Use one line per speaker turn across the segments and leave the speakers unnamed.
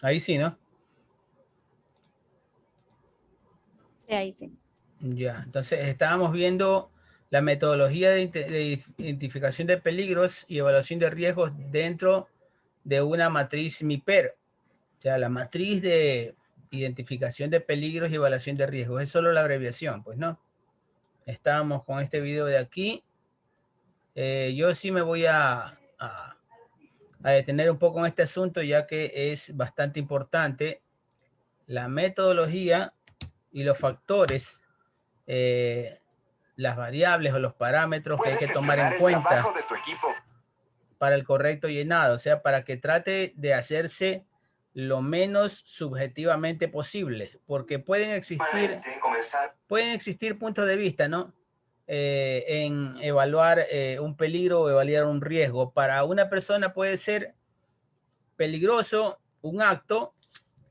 Ahí sí, ¿no?
Sí, ahí sí.
Ya, entonces estábamos viendo la metodología de identificación de peligros y evaluación de riesgos dentro de una matriz MIPER. O sea, la matriz de identificación de peligros y evaluación de riesgos. Es solo la abreviación, pues, ¿no? Estábamos con este video de aquí. Yo sí me voy a detener un poco en este asunto, ya que es bastante importante la metodología y los factores, las variables o los parámetros que hay que tomar en cuenta para el correcto llenado, o sea, para que trate de hacerse lo menos subjetivamente posible, porque pueden existir puntos de vista, ¿no? En evaluar un peligro o evaluar un riesgo. Para una persona puede ser peligroso un acto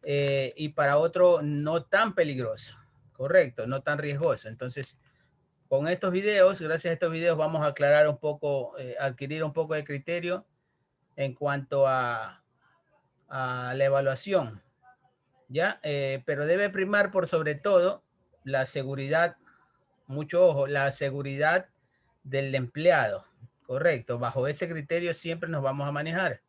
y para otro no tan peligroso, correcto, no tan riesgoso. Entonces, con estos videos, gracias a estos videos, vamos a aclarar un poco, adquirir un poco de criterio en cuanto a la evaluación, ¿ya? Pero debe primar por sobre todo la seguridad, mucho ojo, la seguridad del empleado, correcto. Bajo ese criterio siempre nos vamos a manejar.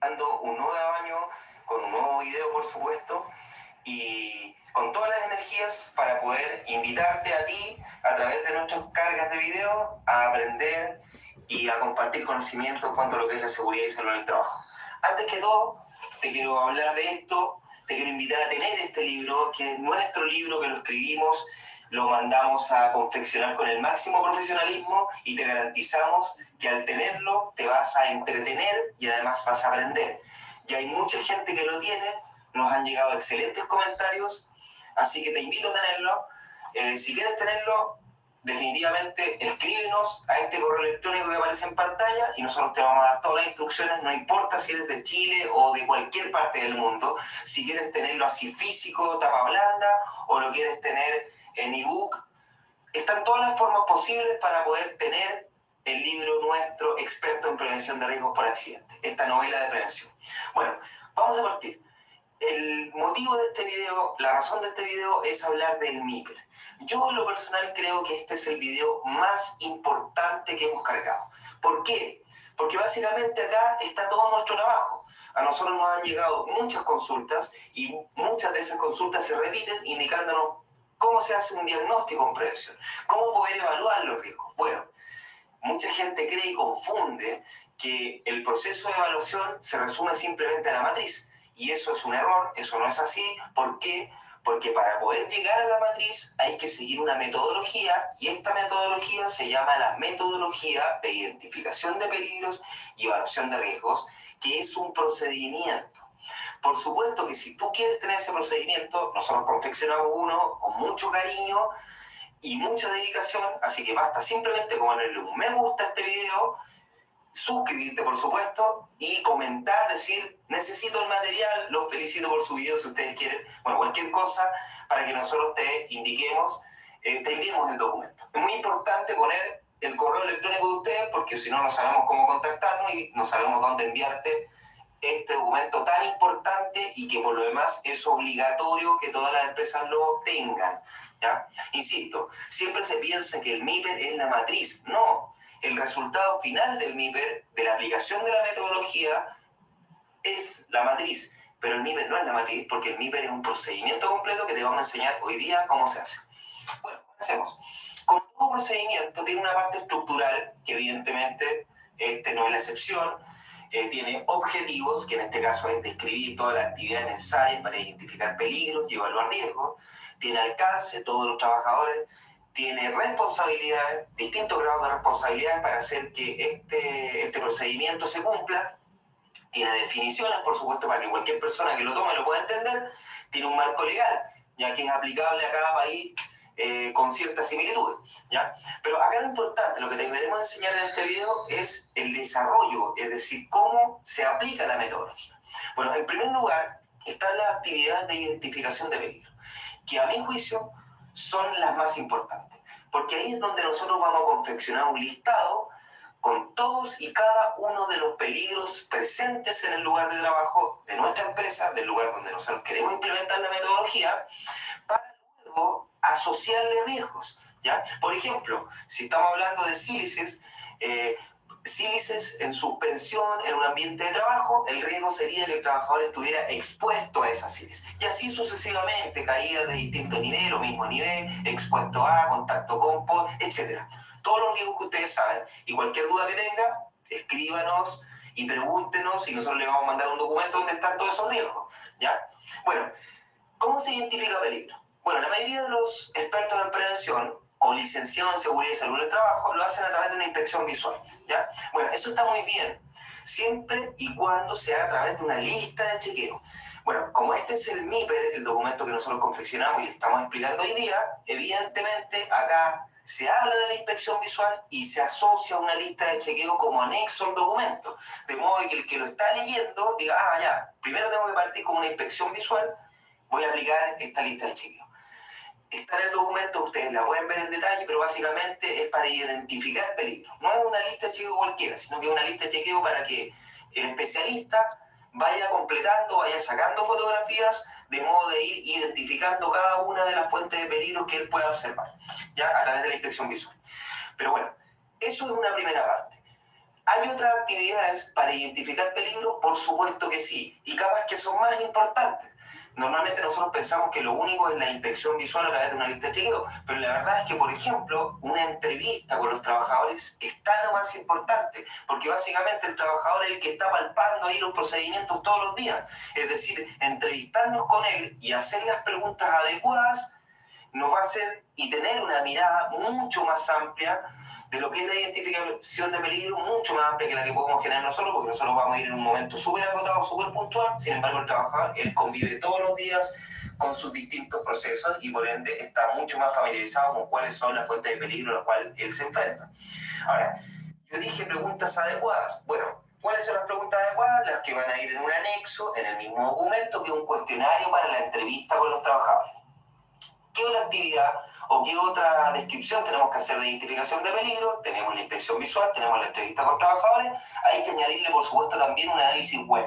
Un nuevo año con un nuevo video, por supuesto, y con todas las energías para poder invitarte a ti a través de nuestras cargas de video a aprender y a compartir conocimiento en cuanto a lo que es la seguridad y salud en el trabajo. Antes que todo, te quiero hablar de esto, te quiero invitar a tener este libro, que es nuestro libro, que lo escribimos, lo mandamos a confeccionar con el máximo profesionalismo y te garantizamos que al tenerlo te vas a entretener y además vas a aprender. Ya hay mucha gente que lo tiene, nos han llegado excelentes comentarios, así que te invito a tenerlo. Si quieres tenerlo, definitivamente escríbenos a este correo electrónico que aparece en pantalla y nosotros te vamos a dar todas las instrucciones, no importa si eres de Chile o de cualquier parte del mundo. Si quieres tenerlo así físico, tapa blanda, o lo quieres tener en ebook, están todas las formas posibles para poder tener el libro nuestro, Experto en Prevención de Riesgos por Accidente, esta novela de prevención. Bueno, vamos a partir. El motivo de este video, la razón de este video es hablar del MIPER. Yo en lo personal creo que este es el video más importante que hemos cargado. ¿Por qué? Porque básicamente acá está todo nuestro trabajo. A nosotros nos han llegado muchas consultas y muchas de esas consultas se repiten indicándonos cómo se hace un diagnóstico en prevención, cómo poder evaluar los riesgos. Bueno, mucha gente cree y confunde que el proceso de evaluación se resume simplemente a la matriz. Y eso es un error, eso no es así. ¿Por qué? Porque para poder llegar a la matriz hay que seguir una metodología y esta metodología se llama la metodología de identificación de peligros y evaluación de riesgos, que es un procedimiento. Por supuesto que si tú quieres tener ese procedimiento, nosotros confeccionamos uno con mucho cariño y mucha dedicación, así que basta simplemente con ponerle un me gusta a este video, suscribirte por supuesto y comentar, decir necesito el material, los felicito por su video si ustedes quieren, bueno, cualquier cosa para que nosotros te indiquemos, te enviemos el documento. Es muy importante poner el correo electrónico de ustedes porque si no, no sabemos cómo contactarnos y no sabemos dónde enviarte este documento tan importante y que por lo demás es obligatorio que todas las empresas lo tengan, ¿ya? Insisto, siempre se piensa que el MIPER es la matriz. No, el resultado final del MIPER, de la aplicación de la metodología, es la matriz. Pero el MIPER no es la matriz porque el MIPER es un procedimiento completo que te vamos a enseñar hoy día cómo se hace. Bueno, hacemos. Como todo procedimiento tiene una parte estructural que evidentemente no es la excepción. Tiene objetivos, que en este caso es describir todas las actividades necesarias para identificar peligros y evaluar riesgos. Tiene alcance, todos los trabajadores. Tiene responsabilidades, distintos grados de responsabilidades para hacer que este procedimiento se cumpla. Tiene definiciones, por supuesto, para que cualquier persona que lo tome lo pueda entender. Tiene un marco legal, ya que es aplicable a cada país con ciertas similitudes, ¿ya? Pero acá lo importante, lo que te queremos enseñar en este video es el desarrollo, es decir, cómo se aplica la metodología. Bueno, en primer lugar, están las actividades de identificación de peligro, que a mi juicio son las más importantes, porque ahí es donde nosotros vamos a confeccionar un listado con todos y cada uno de los peligros presentes en el lugar de trabajo de nuestra empresa, del lugar donde nosotros queremos implementar la metodología, para luego asociarle riesgos, ¿ya? Por ejemplo, si estamos hablando de sílices, sílices en suspensión en un ambiente de trabajo, el riesgo sería que el trabajador estuviera expuesto a esa sílice. Y así sucesivamente, caídas de distinto nivel o mismo nivel, expuesto a, contacto con, por, etc. Todos los riesgos que ustedes saben. Y cualquier duda que tenga, escríbanos y pregúntenos y nosotros le vamos a mandar un documento donde están todos esos riesgos, ¿ya? Bueno, ¿cómo se identifica peligro? Bueno, la mayoría de los expertos en prevención o licenciados en seguridad y salud en el trabajo lo hacen a través de una inspección visual, ¿ya? Bueno, eso está muy bien, siempre y cuando se haga a través de una lista de chequeo. Bueno, como este es el MIPER, el documento que nosotros confeccionamos y le estamos explicando hoy día, evidentemente acá se habla de la inspección visual y se asocia a una lista de chequeo como anexo al documento, de modo que el que lo está leyendo diga, ah, ya, primero tengo que partir con una inspección visual, voy a aplicar esta lista de chequeo. Está en el documento, ustedes la pueden ver en detalle, pero básicamente es para identificar peligros. No es una lista de chequeo cualquiera, sino que es una lista de chequeo para que el especialista vaya completando, vaya sacando fotografías, de modo de ir identificando cada una de las fuentes de peligro que él pueda observar, ya a través de la inspección visual. Pero bueno, eso es una primera parte. ¿Hay otras actividades para identificar peligro? Por supuesto que sí, y capaz que son más importantes. Normalmente nosotros pensamos que lo único es la inspección visual a través de una lista de chequeo, pero la verdad es que, por ejemplo, una entrevista con los trabajadores es tan o más importante, porque básicamente el trabajador es el que está palpando ahí los procedimientos todos los días. Es decir, entrevistarnos con él y hacer las preguntas adecuadas nos va a hacer y tener una mirada mucho más amplia de lo que es la identificación de peligro, mucho más amplia que la que podemos generar nosotros, porque nosotros vamos a ir en un momento súper acotado, súper puntual. Sin embargo, el trabajador, él convive todos los días con sus distintos procesos y por ende está mucho más familiarizado con cuáles son las fuentes de peligro a las cuales él se enfrenta. Ahora, yo dije preguntas adecuadas. Bueno, ¿cuáles son las preguntas adecuadas? Las que van a ir en un anexo, en el mismo documento, que es un cuestionario para la entrevista con los trabajadores. ¿Qué otra actividad o qué otra descripción tenemos que hacer de identificación de peligro? Tenemos la inspección visual, tenemos la entrevista con trabajadores. Hay que añadirle, por supuesto, también un análisis web,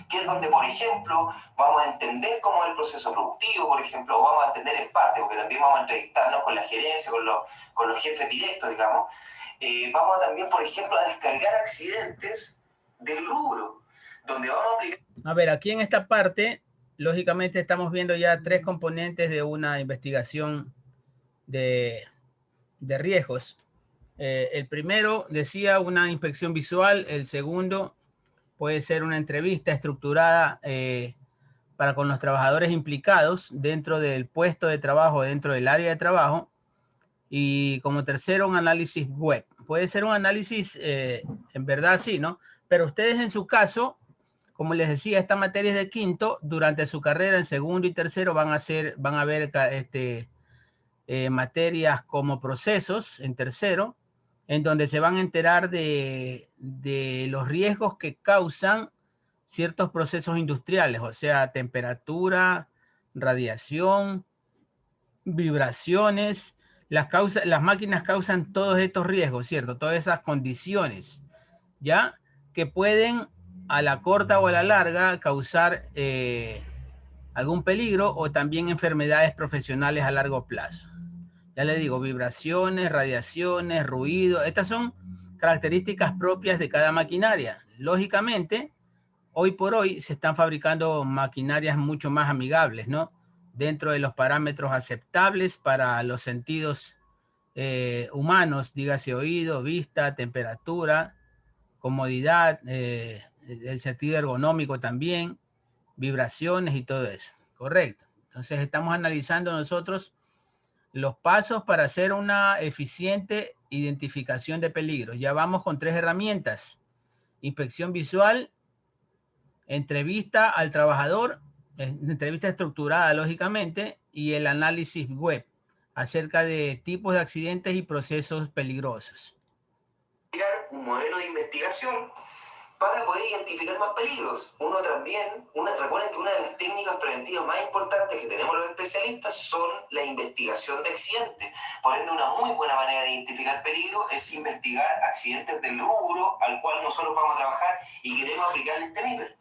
que es donde, por ejemplo, vamos a entender cómo es el proceso productivo, por ejemplo, o vamos a entender en parte, porque también vamos a entrevistarnos con la gerencia, con los jefes directos, digamos. Vamos también, por ejemplo, a descargar accidentes del rubro, donde vamos a aplicar...
A ver, aquí en esta parte, lógicamente estamos viendo ya tres componentes de una investigación de riesgos. El primero decía una inspección visual, el segundo puede ser una entrevista estructurada para con los trabajadores implicados dentro del puesto de trabajo, dentro del área de trabajo, y como tercero un análisis web. Puede ser un análisis, en verdad sí, ¿no? Pero ustedes en su caso, como les decía, esta materia es de quinto, durante su carrera en segundo y tercero van a ver materias como procesos en tercero, en donde se van a enterar de los riesgos que causan ciertos procesos industriales, o sea, temperatura, radiación, vibraciones. Las máquinas causan todos estos riesgos, ¿cierto? Todas esas condiciones, ¿ya? Que pueden a la corta o a la larga causar algún peligro o también enfermedades profesionales a largo plazo. Ya le digo, vibraciones, radiaciones, ruido. Estas son características propias de cada maquinaria. Lógicamente, hoy por hoy se están fabricando maquinarias mucho más amigables, ¿no? Dentro de los parámetros aceptables para los sentidos humanos, dígase oído, vista, temperatura, comodidad, el sentido ergonómico también, vibraciones y todo eso. Correcto. Entonces estamos analizando nosotros los pasos para hacer una eficiente identificación de peligros. Ya vamos con tres herramientas: inspección visual, entrevista al trabajador, entrevista estructurada lógicamente, y el análisis web acerca de tipos de accidentes y procesos peligrosos.
Un modelo de investigación para poder identificar más peligros. Recuerden que una de las técnicas preventivas más importantes que tenemos los especialistas son la investigación de accidentes. Por ende, una muy buena manera de identificar peligros es investigar accidentes del rubro al cual nosotros vamos a trabajar y queremos aplicarle este MIPER.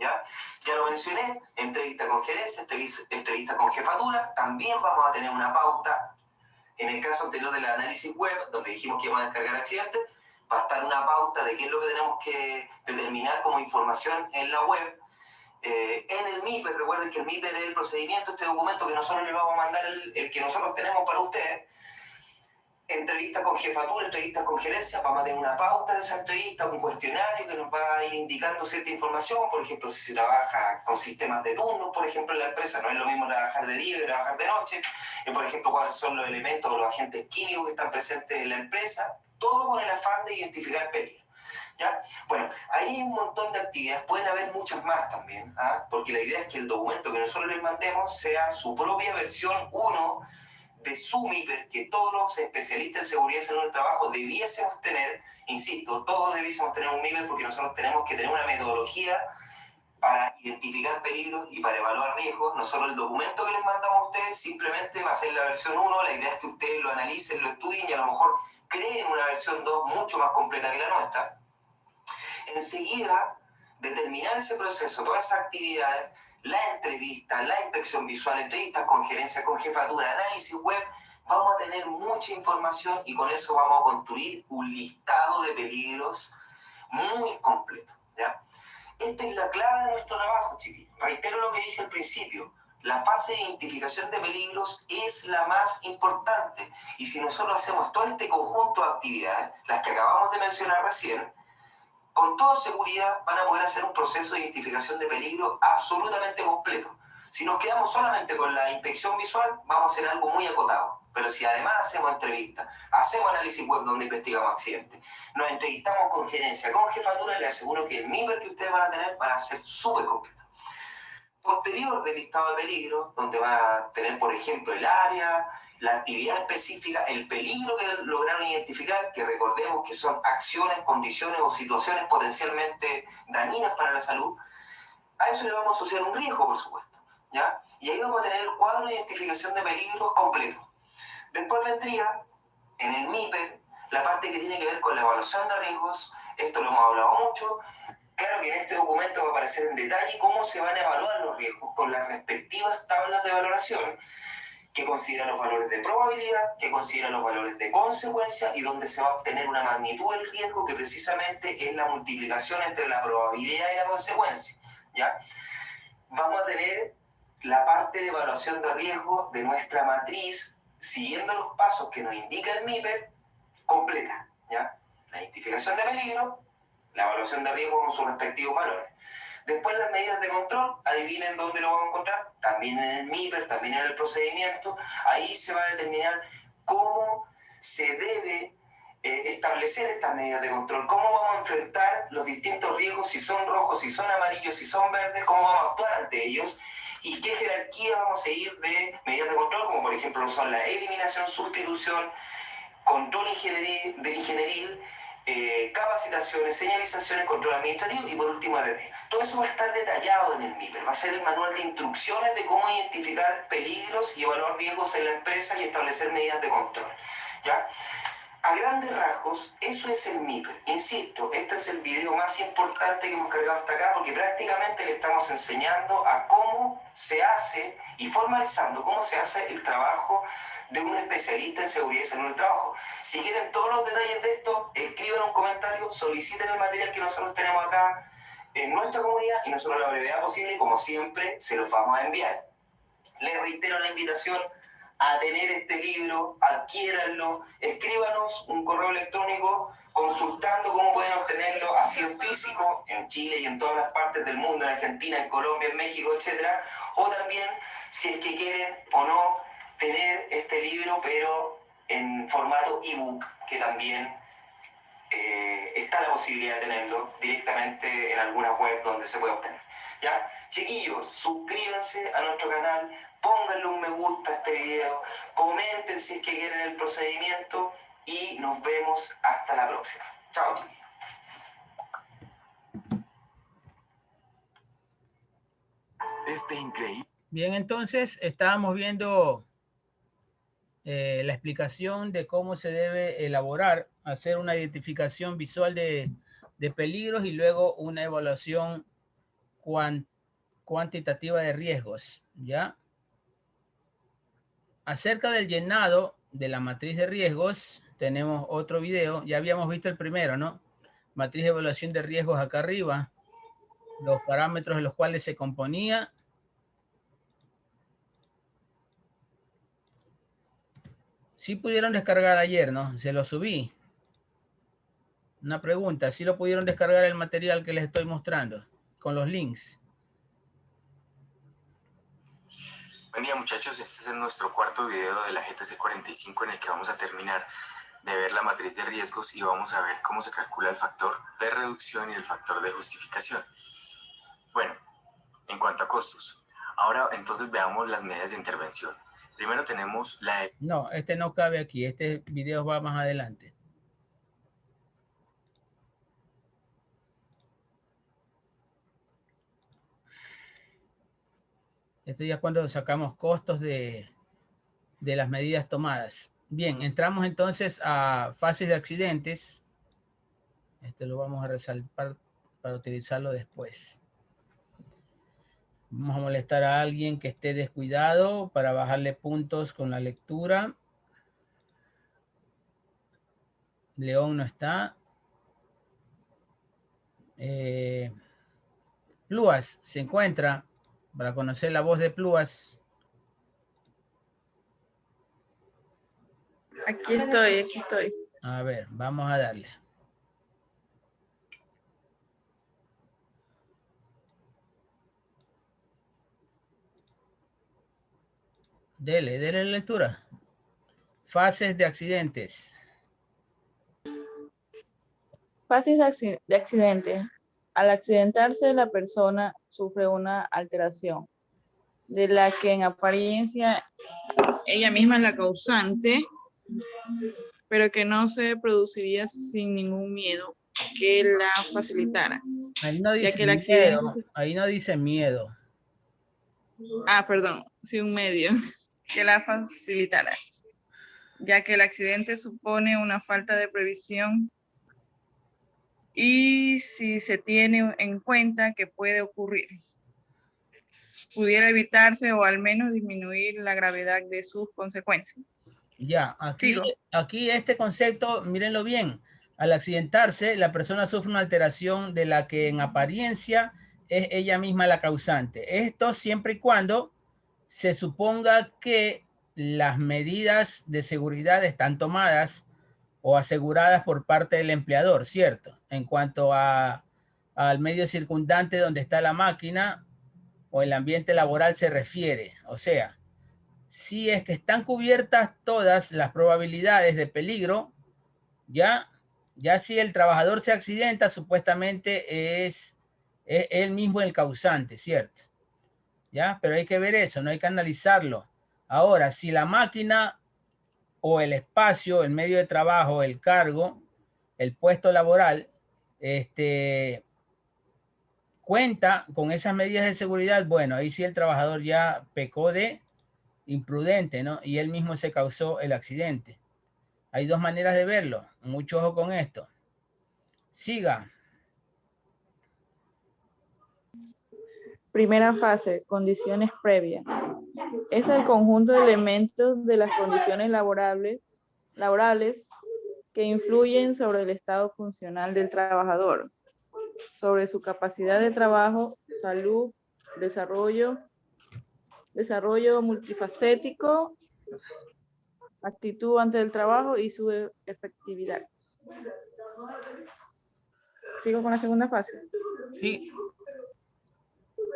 ¿Ya? Ya lo mencioné, entrevista con gerencia, entrevista con jefatura, también vamos a tener una pauta. En el caso anterior del análisis web, donde dijimos que íbamos a descargar accidentes, va a estar una pauta de qué es lo que tenemos que determinar como información en la web. En el MIPER, recuerden que el MIPER es el procedimiento, este documento que nosotros les vamos a mandar, el que nosotros tenemos para ustedes. Entrevistas con jefatura, entrevistas con gerencia, vamos a tener una pauta de esa entrevista, un cuestionario que nos va a ir indicando cierta información, por ejemplo, si se trabaja con sistemas de turnos, por ejemplo, en la empresa, no es lo mismo trabajar de día que trabajar de noche, por ejemplo, cuáles son los elementos o los agentes químicos que están presentes en la empresa, todo con el afán de identificar peligro. ¿Ya? Bueno, ahí hay un montón de actividades, pueden haber muchas más también, porque la idea es que el documento que nosotros les mandemos sea su propia versión 1 de su MIPER, que todos los especialistas en seguridad y salud del trabajo debiésemos tener, insisto, todos debiésemos tener un MIPER porque nosotros tenemos que tener una metodología para identificar peligros y para evaluar riesgos. Nosotros el documento que les mandamos a ustedes simplemente va a ser la versión 1, la idea es que ustedes lo analicen, lo estudien y a lo mejor creen una versión 2 mucho más completa que la nuestra. Enseguida, de terminar ese proceso, todas esas actividades, la entrevista, la inspección visual, entrevistas con gerencia, con jefatura, análisis web, vamos a tener mucha información y con eso vamos a construir un listado de peligros muy completo, ¿ya? Esta es la clave de nuestro trabajo, chiquillos. Reitero lo que dije al principio. La fase de identificación de peligros es la más importante. Y si nosotros hacemos todo este conjunto de actividades, las que acabamos de mencionar recién, con toda seguridad van a poder hacer un proceso de identificación de peligro absolutamente completo. Si nos quedamos solamente con la inspección visual, vamos a hacer algo muy acotado. Pero si además hacemos entrevistas, hacemos análisis web donde investigamos accidentes, nos entrevistamos con gerencia, con jefatura, les aseguro que el MIPER que ustedes van a tener van a ser súper completo. Posterior del listado de peligros, donde va a tener, por ejemplo, el área, la actividad específica, el peligro que lograron identificar, que recordemos que son acciones, condiciones o situaciones potencialmente dañinas para la salud, a eso le vamos a asociar un riesgo, por supuesto, ¿ya? Y ahí vamos a tener el cuadro de identificación de peligros completo. Después vendría, en el MIPER, la parte que tiene que ver con la evaluación de riesgos, esto lo hemos hablado mucho. Claro que en este documento va a aparecer en detalle cómo se van a evaluar los riesgos con las respectivas tablas de valoración, que consideran los valores de probabilidad, que consideran los valores de consecuencia y donde se va a obtener una magnitud del riesgo que precisamente es la multiplicación entre la probabilidad y la consecuencia, ¿ya? Vamos a tener la parte de evaluación de riesgo de nuestra matriz, siguiendo los pasos que nos indica el MIPER, completa, ¿ya? La identificación de peligro, la evaluación de riesgo con sus respectivos valores. Después las medidas de control, adivinen dónde lo vamos a encontrar, también en el MIPER, también en el procedimiento. Ahí se va a determinar cómo se debe establecer estas medidas de control, cómo vamos a enfrentar los distintos riesgos, si son rojos, si son amarillos, si son verdes, cómo vamos a actuar ante ellos y qué jerarquía vamos a seguir de medidas de control, como por ejemplo son la eliminación, sustitución, control ingenieril, capacitaciones, señalizaciones, control administrativo y por último APP. Todo eso va a estar detallado en el MIPER, va a ser el manual de instrucciones de cómo identificar peligros y evaluar riesgos en la empresa y establecer medidas de control, ¿ya? A grandes rasgos, eso es el MIPER. Insisto, este es el video más importante que hemos cargado hasta acá porque prácticamente le estamos enseñando a cómo se hace y formalizando cómo se hace el trabajo de un especialista en seguridad y salud del trabajo. Si quieren todos los detalles de esto, escriban un comentario, soliciten el material que nosotros tenemos acá en nuestra comunidad y nosotros a la brevedad posible, como siempre, se los vamos a enviar. Les reitero la invitación a tener este libro, adquiéranlo, escríbanos un correo electrónico consultando cómo pueden obtenerlo así en físico, en Chile y en todas las partes del mundo, en Argentina, en Colombia, en México, etc. O también, si es que quieren o no, tener este libro, pero en formato ebook, que también está la posibilidad de tenerlo directamente en algunas webs donde se puede obtener. ¿Ya? Chiquillos, suscríbanse a nuestro canal, pónganle un me gusta a este video, comenten si es que quieren el procedimiento y nos vemos hasta la próxima. Chao, chiquillos.
este increíble.
Bien, entonces estábamos viendo la explicación de cómo se debe elaborar, hacer una identificación visual de peligros y luego una evaluación cuantitativa de riesgos, ¿ya? Acerca del llenado de la matriz de riesgos, tenemos otro video. Ya habíamos visto el primero, ¿no? Matriz de evaluación de riesgos acá arriba. Los parámetros en los cuales se componía. Sí pudieron descargar ayer, ¿no? Se lo subí. Una pregunta. ¿Sí lo pudieron descargar el material que les estoy mostrando? Con los links.
Buen día, muchachos, este es nuestro cuarto video de la GTC 45 en el que vamos a terminar de ver la matriz de riesgos y vamos a ver cómo se calcula el factor de reducción y el factor de justificación. Bueno, en cuanto a costos, ahora entonces veamos las medidas de intervención. Primero tenemos la...
No, este no cabe aquí, este video va más adelante. Esto ya cuando sacamos costos de las medidas tomadas. Bien, entramos entonces a fases de accidentes. Este lo vamos a resaltar para utilizarlo después. Vamos a molestar a alguien que esté descuidado para bajarle puntos con la lectura. León no está. Pluas se encuentra. Para conocer la voz de Pluas.
Aquí estoy, aquí estoy.
A ver, vamos a darle. Dele lectura. Fases de accidentes.
Fases de accidente. Al accidentarse, la persona sufre una alteración, de la que en apariencia ella misma es la causante, pero que no se produciría sin ningún miedo que la facilitara.
Ahí no dice
Ya que el accidente...
miedo. Ahí no dice miedo.
Ah, perdón, sí, un medio que la facilitara, ya que el accidente supone una falta de previsión y si se tiene en cuenta que puede ocurrir, pudiera evitarse o al menos disminuir la gravedad de sus consecuencias.
Ya, aquí este concepto, mírenlo bien. Al accidentarse, la persona sufre una alteración de la que en apariencia es ella misma la causante. Esto siempre y cuando se suponga que las medidas de seguridad están tomadas o aseguradas por parte del empleador, ¿cierto? En cuanto al medio circundante donde está la máquina o el ambiente laboral se refiere. O sea, si es que están cubiertas todas las probabilidades de peligro, ya si el trabajador se accidenta, supuestamente es él mismo el causante, ¿cierto? ¿Ya? Pero hay que ver eso, no hay que analizarlo. Ahora, si la máquina o el espacio, el medio de trabajo, el cargo, el puesto laboral, cuenta con esas medidas de seguridad, bueno, ahí sí el trabajador ya pecó de imprudente, ¿no? Y él mismo se causó el accidente. Hay dos maneras de verlo. Mucho ojo con esto. Siga.
Primera fase, condiciones previas. Es el conjunto de elementos de las condiciones laborables que influyen sobre el estado funcional del trabajador, sobre su capacidad de trabajo, salud, desarrollo multifacético, actitud ante el trabajo y su efectividad. ¿Sigo con la segunda fase?
Sí.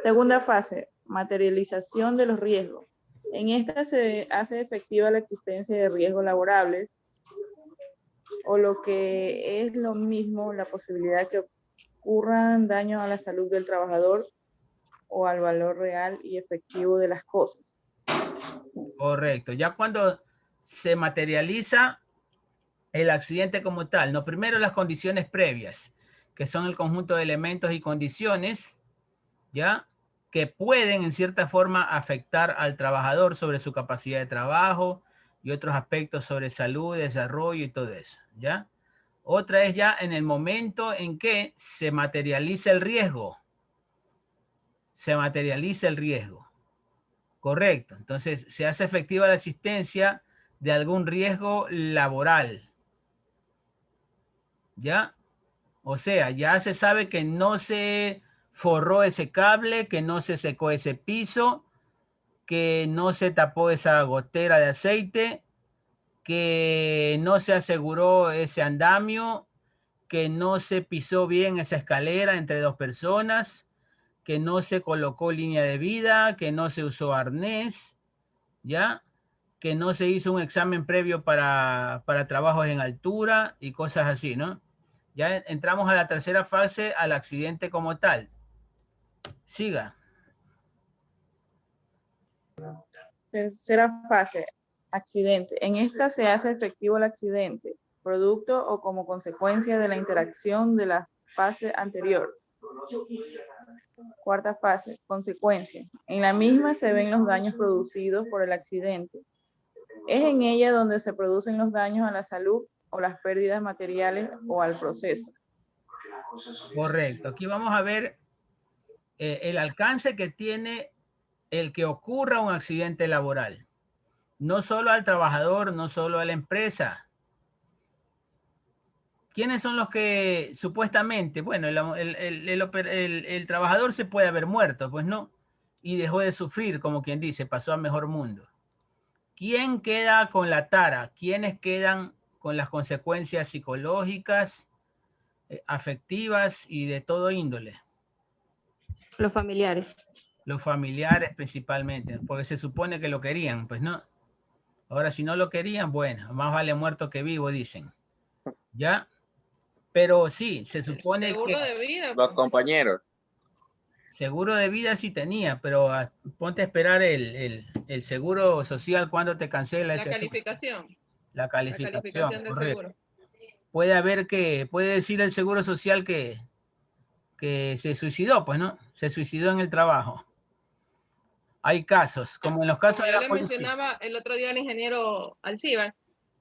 Segunda fase, materialización de los riesgos. En esta se hace efectiva la existencia de riesgos laborables o lo que es lo mismo, la posibilidad que ocurran daños a la salud del trabajador o al valor real y efectivo de las cosas.
Correcto. Ya cuando se materializa el accidente como tal, no, primero las condiciones previas, que son el conjunto de elementos y condiciones, ¿ya? que pueden en cierta forma afectar al trabajador sobre su capacidad de trabajo y otros aspectos sobre salud, desarrollo y todo eso, ¿ya? Otra es ya en el momento en que se materializa el riesgo. Se materializa el riesgo. Correcto. Entonces, se hace efectiva la existencia de algún riesgo laboral. ¿Ya? O sea, ya se sabe que no se forró ese cable, que no se secó ese piso, que no se tapó esa gotera de aceite, que no se aseguró ese andamio, que no se pisó bien esa escalera entre dos personas, que no se colocó línea de vida, que no se usó arnés, ¿ya? Que no se hizo un examen previo para trabajos en altura y cosas así, ¿no? Ya entramos a la tercera fase, al accidente como tal. Siga.
Tercera fase, accidente. En esta se hace efectivo el accidente, producto o como consecuencia de la interacción de la fase anterior. Cuarta fase, consecuencia. En la misma se ven los daños producidos por el accidente. Es en ella donde se producen los daños a la salud o las pérdidas materiales o al proceso.
Correcto. Aquí vamos a ver el alcance que tiene el que ocurra un accidente laboral. No solo al trabajador, no solo a la empresa. ¿Quiénes son los que supuestamente, bueno, el trabajador se puede haber muerto, pues no, y dejó de sufrir, como quien dice, pasó a mejor mundo? ¿Quién queda con la tara? ¿Quiénes quedan con las consecuencias psicológicas, afectivas y de todo índole?
Los familiares.
Los familiares principalmente, porque se supone que lo querían, pues no. Ahora, si no lo querían, bueno, más vale muerto que vivo, dicen. ¿Ya? Pero sí, se supone
seguro
que...
de vida.
Los compañeros.
Seguro de vida sí tenía, pero ponte a esperar el seguro social cuando te cancela
La
ese
calificación.
la
La
calificación,
calificación del
correcto.
seguro.
Puede haber que, puede decir el seguro social que se suicidó, pues no, se suicidó en el trabajo. Hay casos, como en los casos
Como
de
yo
la
le
policía.
mencionaba el otro día al ingeniero Alcibar,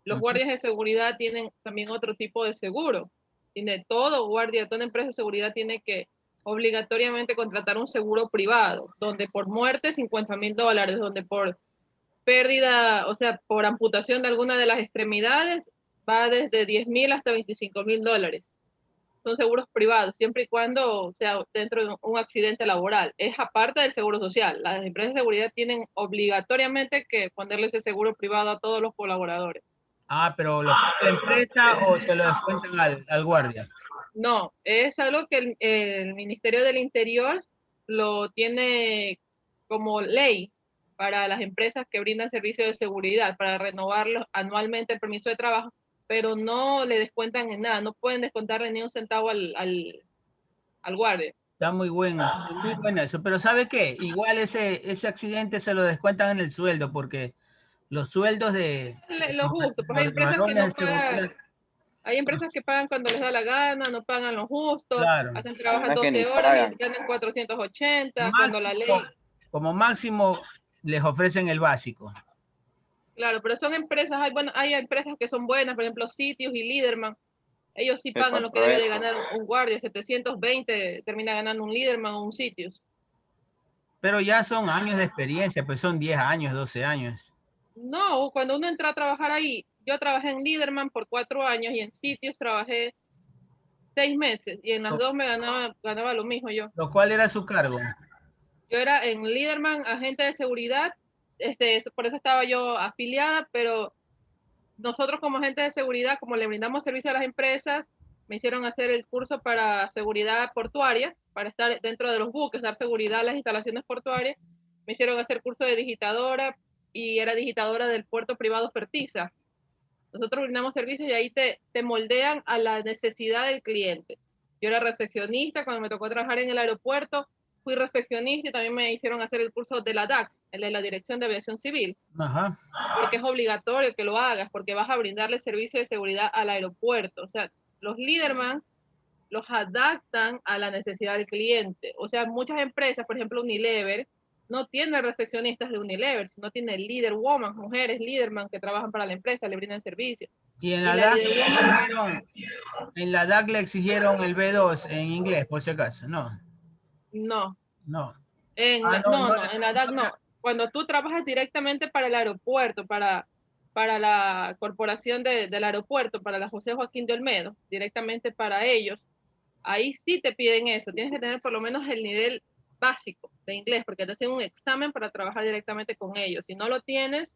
los guardias de seguridad tienen también otro tipo de seguro. Tiene todo guardia, toda empresa de seguridad tiene que obligatoriamente contratar un seguro privado, donde por muerte $50,000, donde por pérdida, o sea, por amputación de alguna de las extremidades, va desde 10,000 hasta $25,000. Son seguros privados, siempre y cuando sea dentro de un accidente laboral. Es aparte del seguro social. Las empresas de seguridad tienen obligatoriamente que ponerle ese seguro privado a todos los colaboradores.
Ah, pero ¿lo paga la empresa o se lo descuentan al guardia?
No, es algo que el Ministerio del Interior lo tiene como ley para las empresas que brindan servicios de seguridad, para renovarlos anualmente el permiso de trabajo, pero no le descuentan en nada, no pueden descontarle ni un centavo al guardia.
Está muy bueno eso. Pero ¿sabe qué? Igual ese accidente se lo descuentan en el sueldo, porque los sueldos de
Lo justo, pues hay
los
empresas que
varones
no
de seguridad,
pagan, hay empresas que pagan cuando les da la gana, no pagan lo justo,
claro,
trabajan
Unas que ni
12 horas
pagan.
y ganan 480, cuando la ley,
máximo, como máximo les ofrecen el básico.
claro, pero son empresas, hay empresas que son buenas, por ejemplo, Sitius y Liderman, ellos sí pagan lo que debe de ganar un guardia, 720 termina ganando un Liderman o un Sitius.
Pero ya son años de experiencia, pues son 10 años, 12 años.
No, cuando uno entra a trabajar ahí, yo trabajé en Liderman por 4 años y en Sitius trabajé 6 meses y en las dos me ganaba lo mismo yo.
¿Lo cual era su cargo?
Yo era en Liderman, agente de seguridad, por eso estaba yo afiliada, pero nosotros como agente de seguridad, como le brindamos servicio a las empresas, me hicieron hacer el curso para seguridad portuaria, para estar dentro de los buques, dar seguridad a las instalaciones portuarias. Me hicieron hacer curso de digitadora y era digitadora del puerto privado Fertiza. Nosotros brindamos servicios y ahí te moldean a la necesidad del cliente. Yo era recepcionista, cuando me tocó trabajar en el aeropuerto, fui recepcionista y también me hicieron hacer el curso de la DAC, el de la Dirección de Aviación Civil.
Ajá.
Porque es obligatorio que lo hagas, porque vas a brindarle servicio de seguridad al aeropuerto. O sea, los Liderman los adaptan a la necesidad del cliente. O sea, muchas empresas, por ejemplo Unilever, no tiene recepcionistas de Unilever, sino tiene líder woman, mujeres líderman que trabajan para la empresa, le brindan servicio.
Y en
Y
la
la
DAC
líder
le
woman,
exigieron, en la DAC le exigieron el B2 en inglés, por si acaso. No,
no.
no.
No, en la DAC no. Cuando tú trabajas directamente para el aeropuerto, para la corporación del aeropuerto, para la José Joaquín de Olmedo, directamente para ellos, ahí sí te piden eso. Tienes que tener por lo menos el nivel básico de inglés, porque te hacen un examen para trabajar directamente con ellos. Si no lo tienes,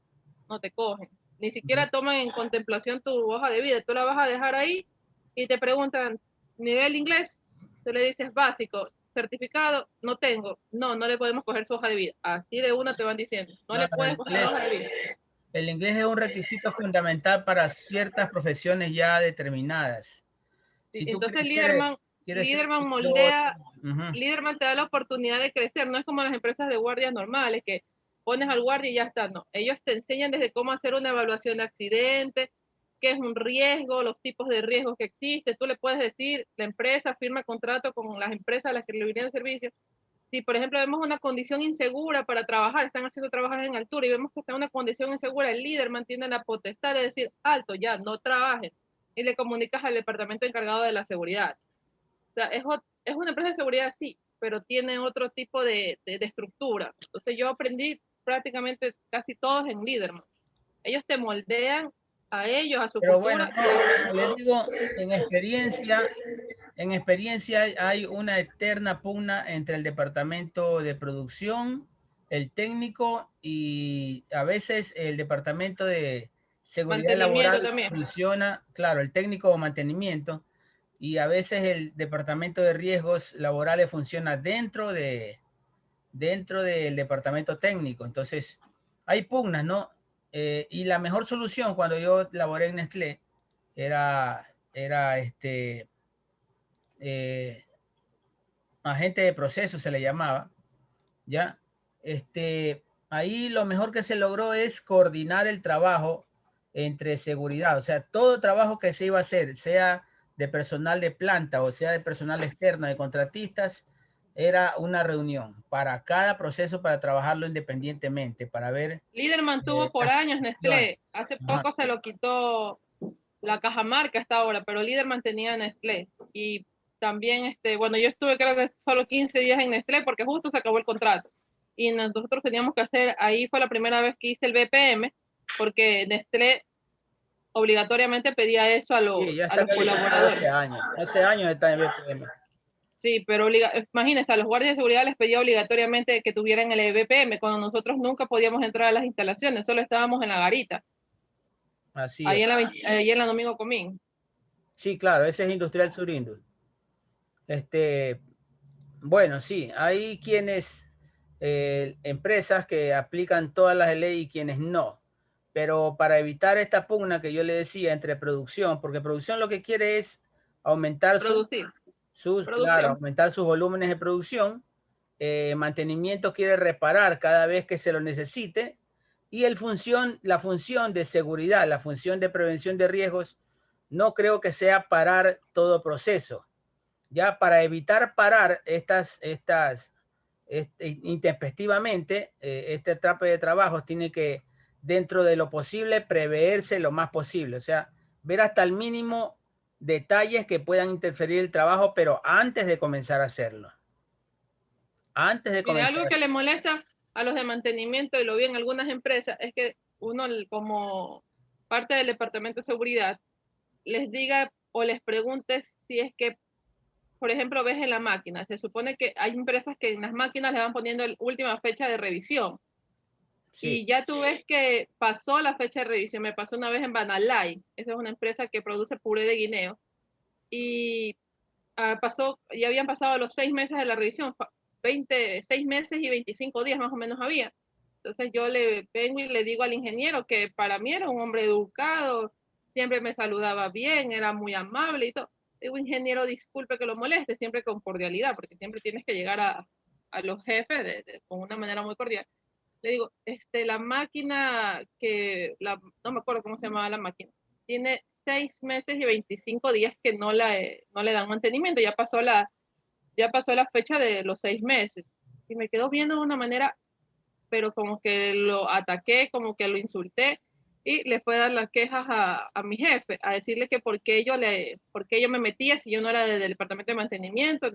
no te cogen. Ni siquiera toman en contemplación tu hoja de vida. Tú la vas a dejar ahí y te preguntan, nivel inglés, tú le dices básico, certificado, no tengo. No le podemos coger su hoja de vida. Así de una te van diciendo. No le
Claro,
puedes coger la hoja de vida.
el inglés es un requisito fundamental para ciertas profesiones ya determinadas. Si tú
Entonces
quieres ser
Liderman
escritor,
moldea,
ujú.
Liderman te da la oportunidad de crecer, no es como las empresas de guardias normales que pones al guardia y ya está, no, ellos te enseñan desde cómo hacer una evaluación de accidente, qué es un riesgo, los tipos de riesgos que existen, tú le puedes decir, la empresa firma contrato con las empresas a las que le brindan servicios. Si, por ejemplo, vemos una condición insegura para trabajar, están haciendo trabajos en altura y vemos que está en una condición insegura, el líder mantiene la potestad de decir, alto, ya, no trabajen, y le comunicas al departamento encargado de la seguridad. O sea, es una empresa de seguridad, sí, pero tiene otro tipo de estructura. Entonces yo aprendí prácticamente casi todos en Liderman. Ellos te moldean a ellos, a su
Pero bueno,
cultura.
no, le digo, en experiencia hay una eterna pugna entre el departamento de producción, el técnico y a veces el departamento de seguridad
Mantenimiento
laboral
también.
funciona, claro, el técnico o mantenimiento, y a veces el departamento de riesgos laborales funciona dentro del departamento técnico. Entonces, hay pugnas, ¿no? Y la mejor solución cuando yo laboré en Nestlé era eh, agente de proceso, se le llamaba, ¿ya? Ahí lo mejor que se logró es coordinar el trabajo entre seguridad, o sea, todo trabajo que se iba a hacer, sea de personal de planta o sea de personal externo, de contratistas, era una reunión para cada proceso para trabajarlo independientemente, para ver
Liderman tuvo por
las
años
condiciones.
Nestlé. Hace
Ajá.
poco se lo quitó la Cajamarca hasta ahora, pero Liderman tenía Nestlé. Y también, bueno, yo estuve creo que solo 15 días en Nestlé porque justo se acabó el contrato. Y nosotros teníamos que hacer, ahí fue la primera vez que hice el BPM, porque Nestlé obligatoriamente pedía eso a
Sí, ya
a
está
los
calificado
colaboradores.
hace años está en BPM.
Sí, pero imagínate, a los guardias de seguridad les pedía obligatoriamente que tuvieran el BPM, cuando nosotros nunca podíamos entrar a las instalaciones, solo estábamos en la garita,
Así es.
ahí en la Domingo Comín.
Sí, claro, ese es Industrial Surindus. Bueno, sí, hay quienes, empresas que aplican todas las leyes y quienes no. Pero para evitar esta pugna que yo le decía entre producción, porque producción lo que quiere es aumentar
Producir,
claro,
producción.
aumentar sus volúmenes de producción. Mantenimiento quiere reparar cada vez que se lo necesite. Y la función de seguridad, la función de prevención de riesgos, no creo que sea parar todo proceso. Ya para evitar parar intempestivamente, este atrape de trabajos tiene que, dentro de lo posible, preverse lo más posible. O sea, ver hasta el mínimo detalles que puedan interferir el trabajo, pero antes de comenzar a hacerlo. Antes de
Mire,
comenzar
algo
a
que le
hacerlo.
molesta a los de mantenimiento, y lo vi en algunas empresas, es que uno como parte del departamento de seguridad les diga o les pregunte si es que, por ejemplo, ves en la máquina, se supone que hay empresas que en las máquinas le van poniendo la última fecha de revisión.
Sí.
Y ya tú ves que pasó la fecha de revisión. Me pasó una vez en Banalay. Esa es una empresa que produce puré de guineo. Y ya habían pasado los 6 meses de la revisión. 6 meses y 25 días más o menos había. Entonces yo le vengo y le digo al ingeniero que para mí era un hombre educado, siempre me saludaba bien, era muy amable y todo. Digo, ingeniero, disculpe que lo moleste, siempre con cordialidad, porque siempre tienes que llegar a los jefes con una manera muy cordial. Le digo, la máquina no me acuerdo cómo se llamaba la máquina, tiene 6 meses y 25 días que no le dan mantenimiento, ya pasó la fecha de los 6 meses. Y me quedó viendo de una manera, pero como que lo ataqué, como que lo insulté, y le fue a dar las quejas a mi jefe, a decirle que por qué yo me metía si yo no era del departamento de mantenimiento.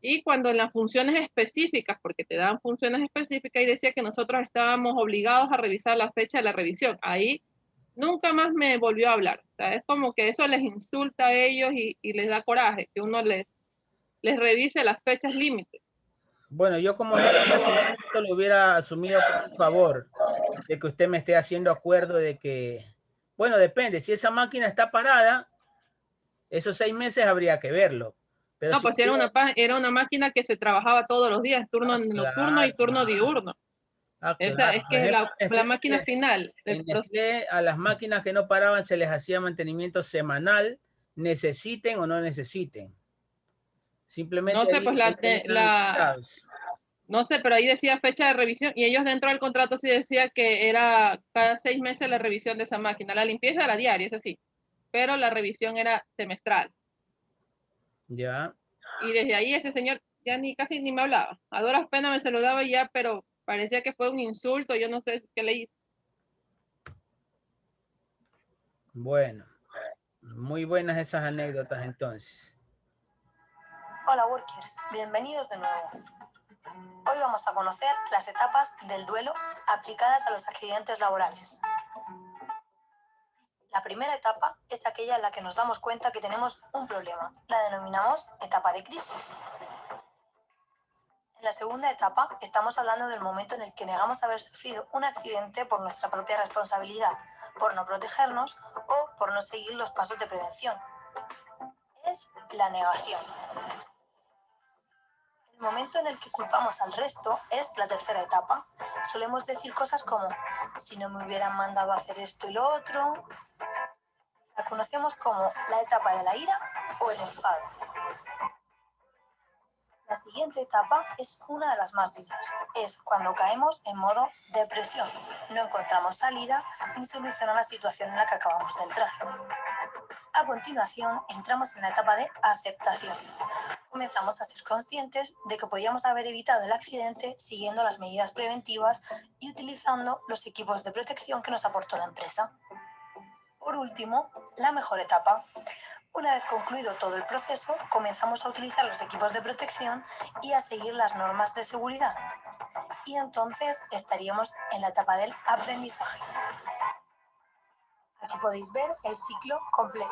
Y cuando en las funciones específicas, porque te dan funciones específicas, y decía que nosotros estábamos obligados a revisar la fecha de la revisión. Ahí nunca más me volvió a hablar. O sea, es como que eso les insulta a ellos y les da coraje, que uno les revise las fechas límites.
Bueno, yo como esto lo hubiera asumido por favor de que usted me esté haciendo acuerdo de que, bueno, depende, si esa máquina está parada, esos 6 meses habría que verlo. Pero
No,
si
pues era una máquina que se trabajaba todos los días, turno nocturno y turno diurno. Esa es que la máquina final.
En Nestlé, a las máquinas que no paraban se les hacía mantenimiento semanal, necesiten o no necesiten. Simplemente
no sé,
ahí,
pues no sé, pero ahí decía fecha de revisión y ellos dentro del contrato sí decía que era cada 6 meses la revisión de esa máquina. La limpieza era diaria, es así, pero la revisión era semestral.
Ya.
Y desde ahí ese señor ya casi ni me hablaba. A duras penas me saludaba y ya, pero parecía que fue un insulto, yo no sé qué le hice.
Bueno, muy buenas esas anécdotas entonces.
Hola Workers, bienvenidos de nuevo. Hoy vamos a conocer las etapas del duelo aplicadas a los accidentes laborales. La primera etapa es aquella en la que nos damos cuenta que tenemos un problema. La denominamos etapa de crisis. En la segunda etapa estamos hablando del momento en el que negamos haber sufrido un accidente por nuestra propia responsabilidad, por no protegernos o por no seguir los pasos de prevención. Es la negación. El momento en el que culpamos al resto es la tercera etapa. Solemos decir cosas como, si no me hubieran mandado a hacer esto y lo otro. La conocemos como la etapa de la ira o el enfado. La siguiente etapa es una de las más duras. Es cuando caemos en modo depresión. No encontramos salida ni solución a la situación en la que acabamos de entrar. A continuación, entramos en la etapa de aceptación. Comenzamos a ser conscientes de que podíamos haber evitado el accidente siguiendo las medidas preventivas y utilizando los equipos de protección que nos aportó la empresa. Por último, la mejor etapa. Una vez concluido todo el proceso, comenzamos a utilizar los equipos de protección y a seguir las normas de seguridad. Y entonces estaríamos en la etapa del aprendizaje. Aquí podéis ver el ciclo completo.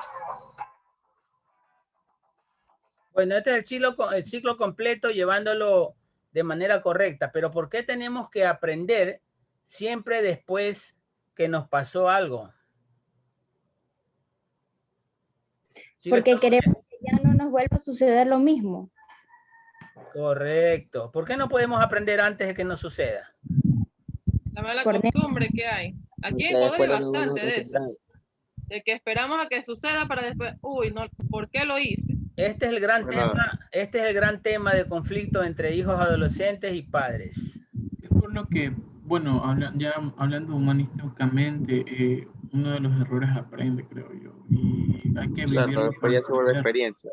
Bueno, este es el ciclo completo llevándolo de manera correcta, pero ¿por qué tenemos que aprender siempre después que nos pasó algo? ¿Sí?
Porque queremos que ya no nos vuelva a suceder lo mismo.
Correcto. ¿Por qué no podemos aprender antes de que nos suceda?
La mala costumbre que hay. Aquí en Ecuador hay bastante de eso. De que esperamos a que suceda para después, uy, no, ¿por qué lo hice?
Este es el gran tema de conflicto entre hijos adolescentes y padres.
Es por lo que, bueno, ya hablando humanísticamente, uno de los errores aprende, creo yo. Y hay que vivirlo.
Claro, ya se vuelve experiencia.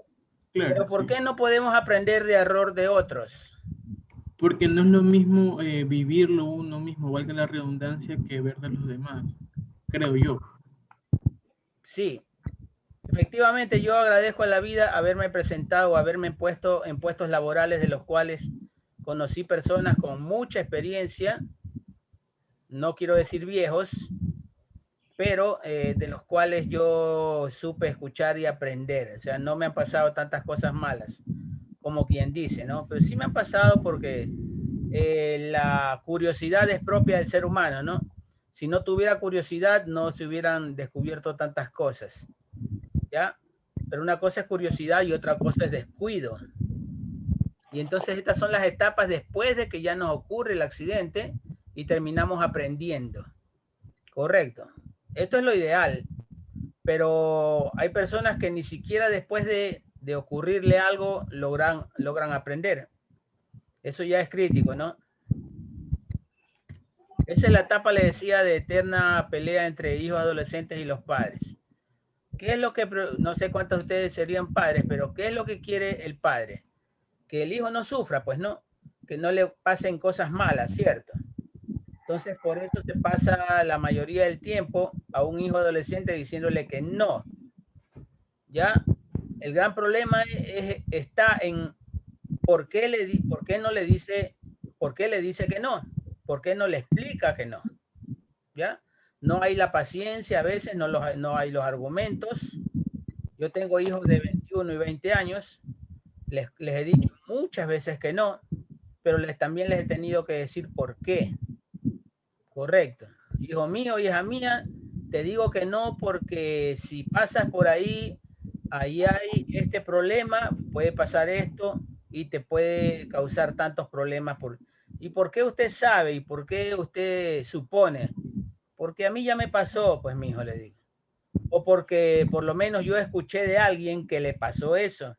Claro,
pero ¿por qué no podemos aprender de error de otros?
Porque no es lo mismo vivirlo uno mismo, valga la redundancia, que ver de los demás, creo yo.
Sí, efectivamente yo agradezco a la vida haberme presentado, haberme puesto en puestos laborales de los cuales conocí personas con mucha experiencia, no quiero decir viejos, pero de los cuales yo supe escuchar y aprender. O sea, no me han pasado tantas cosas malas, como quien dice, ¿no? Pero sí me han pasado porque la curiosidad es propia del ser humano, ¿no? Si no tuviera curiosidad, no se hubieran descubierto tantas cosas, ¿ya? Pero una cosa es curiosidad y otra cosa es descuido. Y entonces estas son las etapas después de que ya nos ocurre el accidente y terminamos aprendiendo. Correcto. Esto es lo ideal, pero hay personas que ni siquiera después de ocurrirle algo logran aprender. Eso ya es crítico, ¿no? Esa es la etapa, le decía, de eterna pelea entre hijos adolescentes y los padres. ¿Qué es lo que, no sé cuántos de ustedes serían padres, pero qué es lo que quiere el padre? Que el hijo no sufra, pues no, que no le pasen cosas malas, ¿cierto? Entonces, por eso se pasa la mayoría del tiempo a un hijo adolescente diciéndole que no. ¿Ya? El gran problema está en por qué no le dice, por qué le dice que no, por qué no le explica que no. ¿Ya? No hay la paciencia, a veces no hay los argumentos. Yo tengo hijos de 21 y 20 años, les he dicho muchas veces que no, pero también les he tenido que decir por qué. Correcto. Hijo mío, hija mía, te digo que no porque si pasas por ahí, ahí hay este problema, puede pasar esto y te puede causar tantos problemas. ¿Y por qué usted sabe y por qué usted supone? Porque a mí ya me pasó, pues mi hijo le digo. O porque por lo menos yo escuché de alguien que le pasó eso.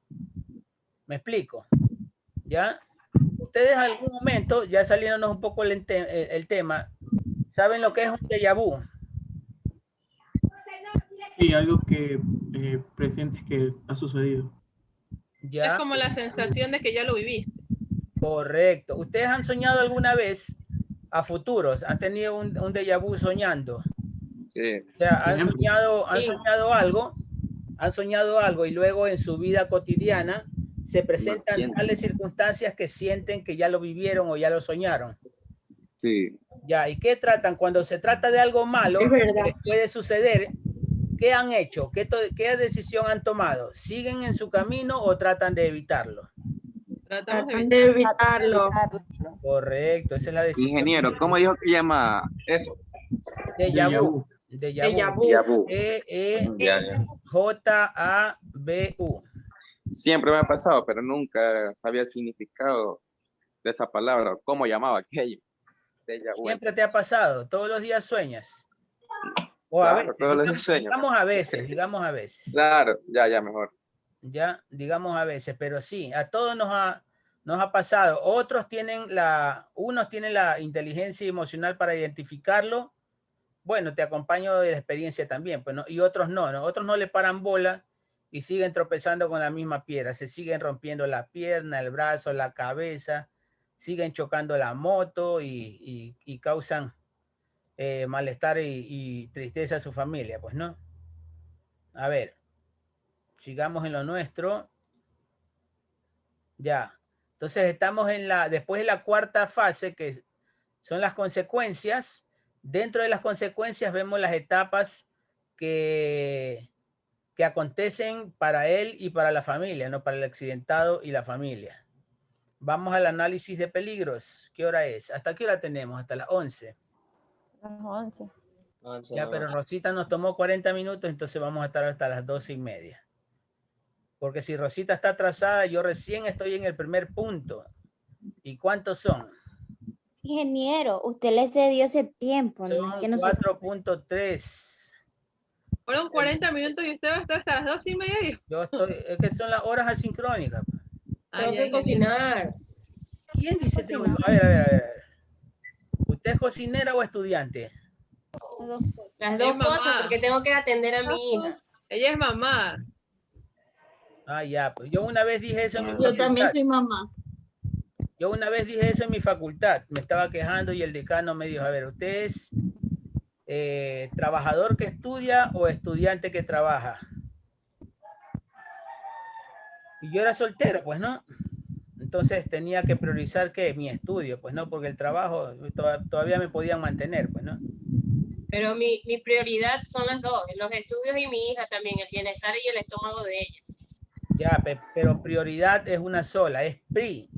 ¿Me explico? ¿Ya? Ustedes en algún momento, ya saliéndonos un poco el tema, ¿saben lo que es un déjà vu?
Sí, algo que presientes que ha sucedido.
¿Ya?
Es como la sensación de que ya lo viviste.
Correcto. ¿Ustedes han soñado alguna vez a futuros? ¿Han tenido un déjà vu soñando?
Sí.
O sea, han soñado algo y luego en su vida cotidiana se presentan tales circunstancias que sienten que ya lo vivieron o ya lo soñaron.
Sí.
Ya, ¿y qué tratan? Cuando se trata de algo malo que puede suceder, ¿qué han hecho? ¿Qué decisión han tomado? ¿Siguen en su camino o tratan de evitarlo?
Tratan de
evitarlo.
Correcto, esa es la decisión.
Ingeniero, ¿cómo dijo que llama eso?
Déjà vu. Déjà vu. E-E-J-A-B-U.
Siempre me ha pasado, pero nunca sabía el significado de esa palabra. ¿Cómo llamaba aquello?
Siempre te ha pasado, todos los días sueñas. O
claro,
a veces,
todos los días sueño.
digamos a veces.
Claro, ya mejor.
Ya, digamos a veces, pero sí, a todos nos ha pasado. Unos tienen la inteligencia emocional para identificarlo. Bueno, te acompaño de la experiencia también, pues, ¿no? Y otros no, otros no le paran bola y siguen tropezando con la misma piedra, se siguen rompiendo la pierna, el brazo, la cabeza, siguen chocando la moto y causan malestar y tristeza a su familia, pues, ¿no? A ver, sigamos en lo nuestro. Ya, entonces estamos después de la cuarta fase, que son las consecuencias. Dentro de las consecuencias vemos las etapas que acontecen para él y para la familia, ¿no? Para el accidentado y la familia. Vamos al análisis de peligros. ¿Qué hora es? ¿Hasta qué hora tenemos? Hasta las 11.
Las 11.
Ya, pero Rosita nos tomó 40 minutos, entonces vamos a estar hasta las 12:30. Porque si Rosita está atrasada, yo recién estoy en el primer punto. ¿Y cuántos son?
Ingeniero, usted le cedió ese tiempo,
Son
¿no? Es que
4.3.
Fueron 40 minutos y usted va a estar hasta las 2:30.
Es que son las horas asincrónicas.
Tengo que cocinar.
¿Quién dice? A ver. ¿Usted es cocinera o estudiante?
Las dos cosas, porque tengo que atender a mi hija.
Ella es mamá.
Ah, ya, pues yo una vez dije eso en mi facultad.
Yo también soy mamá.
Yo una vez dije eso en mi facultad. Me estaba quejando y el decano me dijo, a ver, ¿usted es trabajador que estudia o estudiante que trabaja? Y yo era soltero, pues, ¿no? Entonces tenía que priorizar, ¿qué? Mi estudio, pues, ¿no? Porque el trabajo todavía me podían mantener, pues, ¿no?
Pero mi prioridad son las dos, los estudios y mi hija también, el bienestar y el estómago de ella.
Ya, pero prioridad es una sola, es PRI.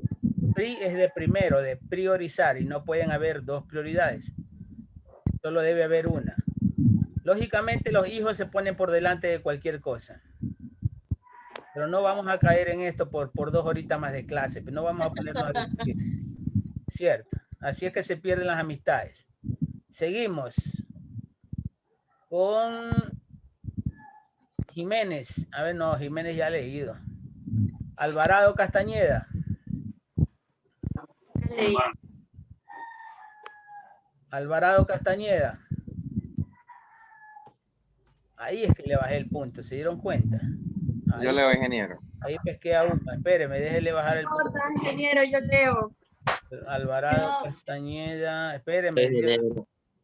PRI es de primero, de priorizar, y no pueden haber dos prioridades. Solo debe haber una. Lógicamente los hijos se ponen por delante de cualquier cosa. Pero no vamos a caer en esto por 2 horitas más de clase, pero no vamos a ponernos a discutir. Cierto. Así es que se pierden las amistades. Seguimos con Jiménez. A ver, no, Jiménez ya ha leído. Alvarado Castañeda.
Sí.
Alvarado Castañeda. Ahí es que le bajé el punto, ¿se dieron cuenta? Ahí,
Yo leo, ingeniero.
ahí pesqué a una. Espéreme, déjele bajar el punto.
Ingeniero, yo leo.
Alvarado Castañeda, espéreme,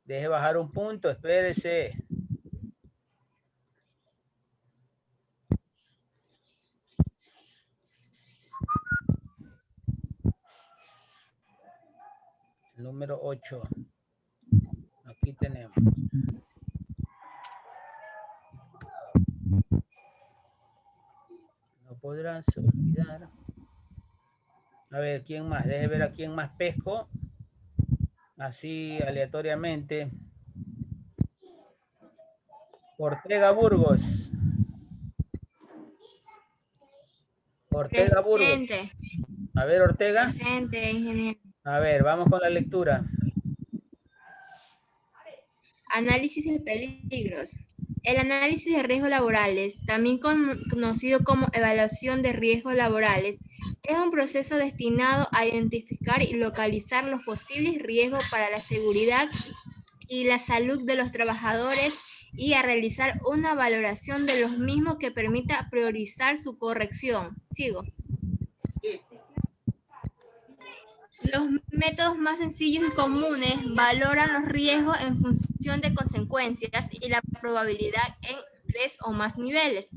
deje bajar un punto, espérese. Número 8. Aquí tenemos. No podrás olvidar. A ver, ¿quién más? Deje ver a quién más pesco. Así aleatoriamente. Ortega Burgos. Ortega Burgos.
Presente.
A ver, Ortega.
Presente, ingeniero.
A ver, vamos con la lectura.
Análisis de peligros. El análisis de riesgos laborales, también conocido como evaluación de riesgos laborales, es un proceso destinado a identificar y localizar los posibles riesgos para la seguridad y la salud de los trabajadores y a realizar una valoración de los mismos que permita priorizar su corrección. ¿Sigo? Los métodos más sencillos y comunes valoran los riesgos en función de consecuencias y la probabilidad en 3 o más niveles.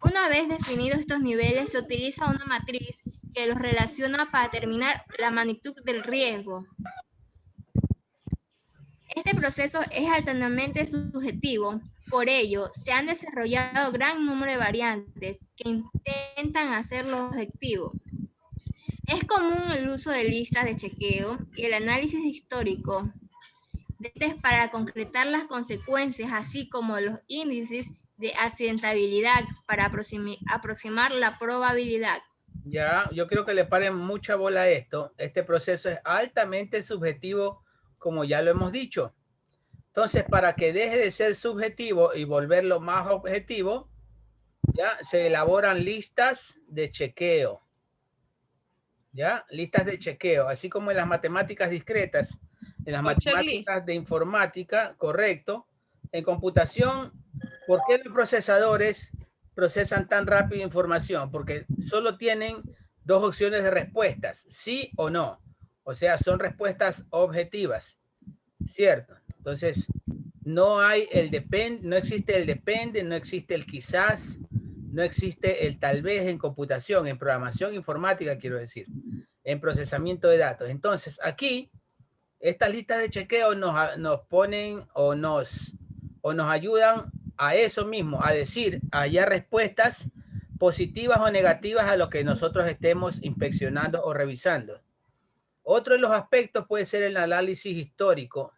Una vez definidos estos niveles, se utiliza una matriz que los relaciona para determinar la magnitud del riesgo. Este proceso es altamente subjetivo. Por ello, se han desarrollado gran número de variantes que intentan hacerlo objetivo. Es común el uso de listas de chequeo y el análisis histórico para concretar las consecuencias, así como los índices de accidentabilidad para aproximar la probabilidad.
Ya, yo creo que le paren mucha bola a esto. Este proceso es altamente subjetivo, como ya lo hemos dicho. Entonces, para que deje de ser subjetivo y volverlo más objetivo, ya se elaboran listas de chequeo. ¿Ya? Listas de chequeo, así como en las matemáticas discretas, en las matemáticas de informática, correcto. En computación, ¿por qué los procesadores procesan tan rápido información? Porque solo tienen dos opciones de respuestas, sí o no. O sea, son respuestas objetivas, ¿cierto? Entonces, no hay el depende, no existe el depende, no existe el quizás, no existe el tal vez en computación, en programación informática, quiero decir, en procesamiento de datos. Entonces, aquí, estas listas de chequeo nos ponen o nos ayudan a eso mismo, a decir, a hallar respuestas positivas o negativas a lo que nosotros estemos inspeccionando o revisando. Otro de los aspectos puede ser el análisis histórico,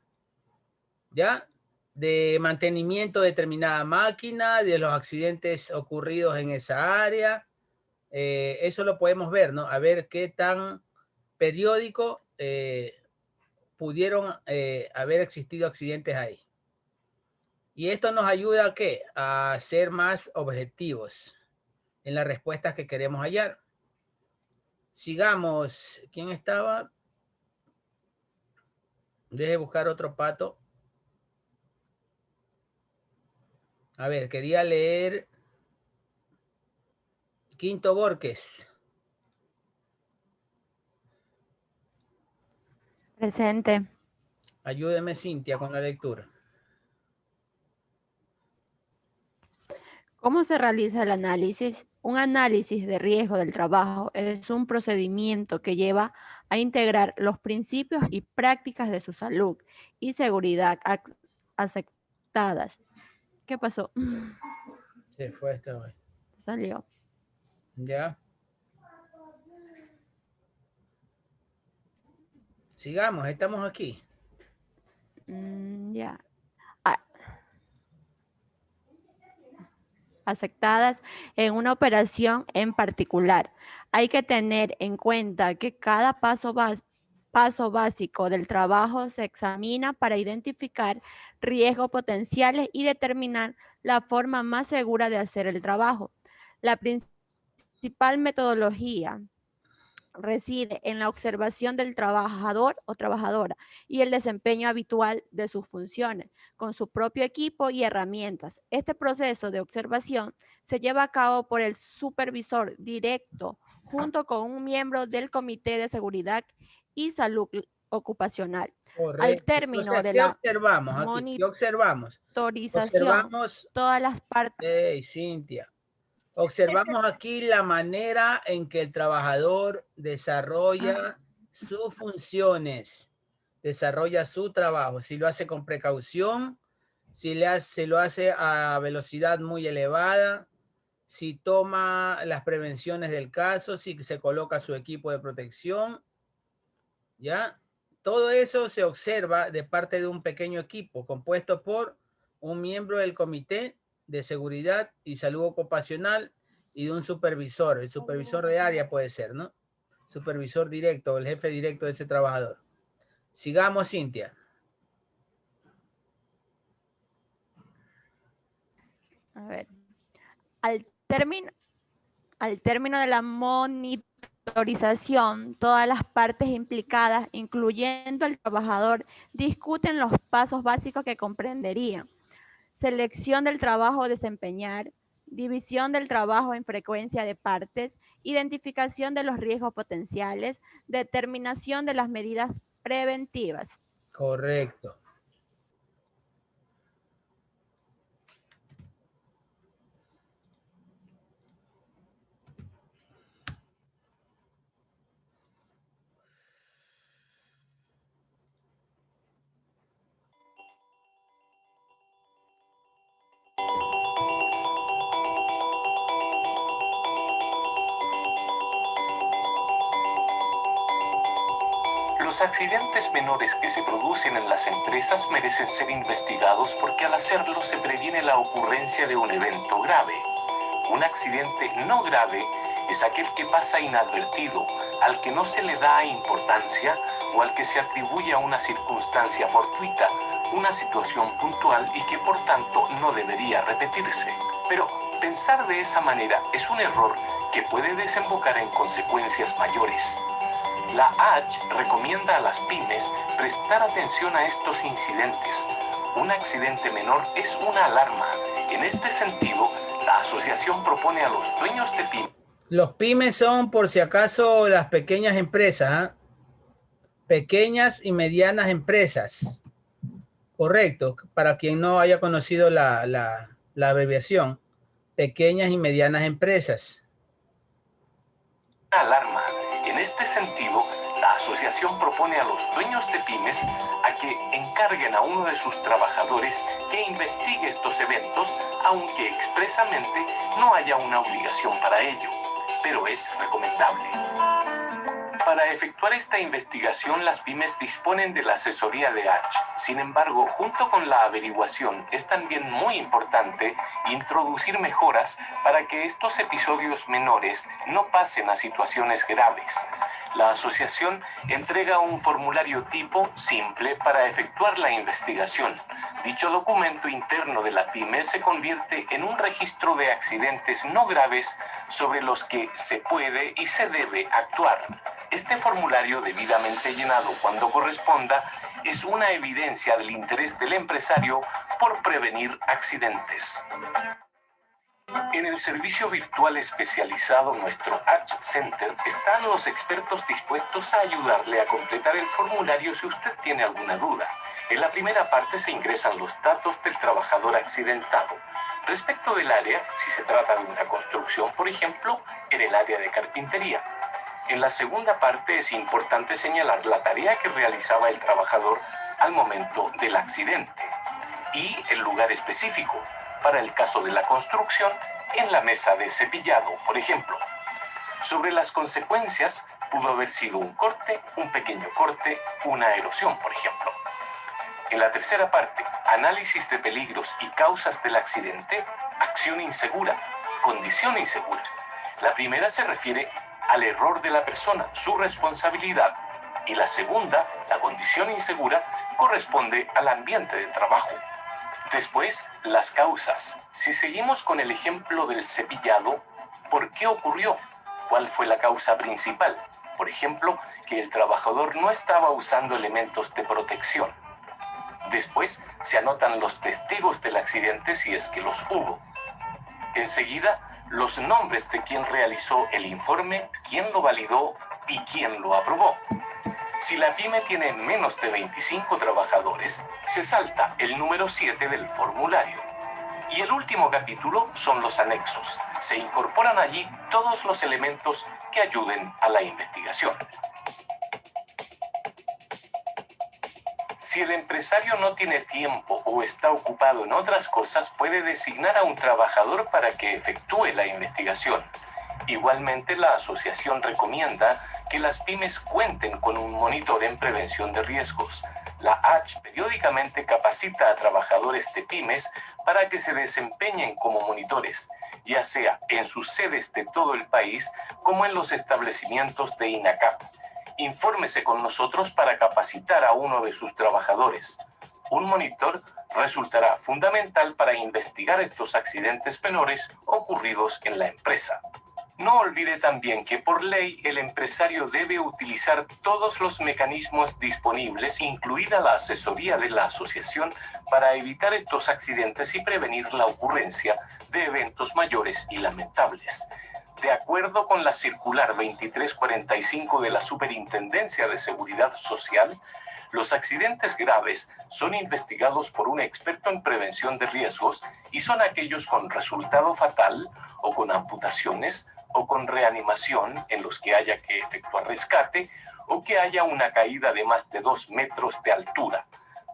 ¿ya? De mantenimiento de determinada máquina, de los accidentes ocurridos en esa área. Eso lo podemos ver, ¿no? A ver qué tan periódico pudieron haber existido accidentes ahí. Y esto nos ayuda ¿a qué? A ser más objetivos en las respuestas que queremos hallar. Sigamos. ¿Quién estaba? Deje buscar otro pato. A ver, quería leer Quinto Borges.
Presente.
Ayúdeme, Cintia, con la lectura.
¿Cómo se realiza el análisis? Un análisis de riesgo del trabajo es un procedimiento que lleva a integrar los principios y prácticas de su salud y seguridad aceptadas. ¿Qué pasó?
Se fue esta vez.
Salió.
Ya. Sigamos, estamos aquí.
Ya. Aceptadas en una operación en particular. Hay que tener en cuenta que cada paso básico del trabajo se examina para identificar riesgos potenciales y determinar la forma más segura de hacer el trabajo. La principal metodología reside en la observación del trabajador o trabajadora y el desempeño habitual de sus funciones con su propio equipo y herramientas. Este proceso de observación se lleva a cabo por el supervisor directo junto con un miembro del Comité de Seguridad y Salud Ocupacional.
Correcto.
Al término
Entonces,
de
¿qué
la
observamos aquí? ¿Qué observamos?
monitorización,
Observamos,
todas las partes.
Cintia. Observamos aquí la manera en que el trabajador desarrolla sus funciones, desarrolla su trabajo, si lo hace con precaución, si lo hace a velocidad muy elevada, si toma las prevenciones del caso, si se coloca su equipo de protección, ¿ya? Todo eso se observa de parte de un pequeño equipo compuesto por un miembro del Comité de Seguridad y Salud Ocupacional y de un supervisor. El supervisor de área puede ser, ¿no? Supervisor directo, el jefe directo de ese trabajador. Sigamos, Cintia.
A ver. Al término de la monitorización, todas las partes implicadas, incluyendo el trabajador, discuten los pasos básicos que comprenderían: selección del trabajo a desempeñar, división del trabajo en frecuencia de partes, identificación de los riesgos potenciales, determinación de las medidas preventivas.
Correcto.
Los accidentes menores que se producen en las empresas merecen ser investigados porque al hacerlo se previene la ocurrencia de un evento grave. Un accidente no grave es aquel que pasa inadvertido, al que no se le da importancia o al que se atribuye a una circunstancia fortuita, una situación puntual y que por tanto no debería repetirse. Pero pensar de esa manera es un error que puede desembocar en consecuencias mayores. La ACH recomienda a las pymes prestar atención a estos incidentes. Un accidente menor es una alarma. En este sentido, la asociación propone a los dueños de pymes.
Los pymes son, por si acaso, las pequeñas empresas, ¿eh? Pequeñas y medianas empresas. Correcto, para quien no haya conocido la abreviación. Pequeñas y medianas empresas.
Alarma. En este sentido, la asociación propone a los dueños de pymes a que encarguen a uno de sus trabajadores que investigue estos eventos, aunque expresamente no haya una obligación para ello, pero es recomendable. Para efectuar esta investigación, las pymes disponen de la asesoría de ACH. Sin embargo, junto con la averiguación, es también muy importante introducir mejoras para que estos episodios menores no pasen a situaciones graves. La asociación entrega un formulario tipo simple para efectuar la investigación. Dicho documento interno de la pyme se convierte en un registro de accidentes no graves sobre los que se puede y se debe actuar. Este formulario, debidamente llenado cuando corresponda, es una evidencia del interés del empresario por prevenir accidentes. En el servicio virtual especializado Nuestro ACH Center están los expertos dispuestos a ayudarle a completar el formulario si usted tiene alguna duda. En la primera parte se ingresan los datos del trabajador accidentado. Respecto del área, si se trata de una construcción, por ejemplo, en el área de carpintería. En la segunda parte es importante señalar la tarea que realizaba el trabajador al momento del accidente y el lugar específico. Para el caso de la construcción, en la mesa de cepillado, por ejemplo. Sobre las consecuencias, pudo haber sido un corte, un pequeño corte, una erosión, por ejemplo. En la tercera parte, análisis de peligros y causas del accidente, acción insegura, condición insegura. La primera se refiere al error de la persona, su responsabilidad, y la segunda, la condición insegura, corresponde al ambiente de trabajo. Después, las causas. Si seguimos con el ejemplo del cepillado, ¿por qué ocurrió? ¿Cuál fue la causa principal? Por ejemplo, que el trabajador no estaba usando elementos de protección. Después se anotan los testigos del accidente si es que los hubo. Enseguida, los nombres de quien realizó el informe, quién lo validó y quién lo aprobó. Si la pyme tiene menos de 25 trabajadores, se salta el número 7 del formulario. Y el último capítulo son los anexos. Se incorporan allí todos los elementos que ayuden a la investigación. Si el empresario no tiene tiempo o está ocupado en otras cosas, puede designar a un trabajador para que efectúe la investigación. Igualmente, la asociación recomienda que las pymes cuenten con un monitor en prevención de riesgos. La H periódicamente capacita a trabajadores de pymes para que se desempeñen como monitores, ya sea en sus sedes de todo el país como en los establecimientos de INACAP. Infórmese con nosotros para capacitar a uno de sus trabajadores. Un monitor resultará fundamental para investigar estos accidentes menores ocurridos en la empresa. No olvide también que por ley el empresario debe utilizar todos los mecanismos disponibles, incluida la asesoría de la asociación, para evitar estos accidentes y prevenir la ocurrencia de eventos mayores y lamentables. De acuerdo con la circular 2345 de la Superintendencia de Seguridad Social, los accidentes graves son investigados por un experto en prevención de riesgos y son aquellos con resultado fatal o con amputaciones o con reanimación en los que haya que efectuar rescate o que haya una caída de más de 2 metros de altura.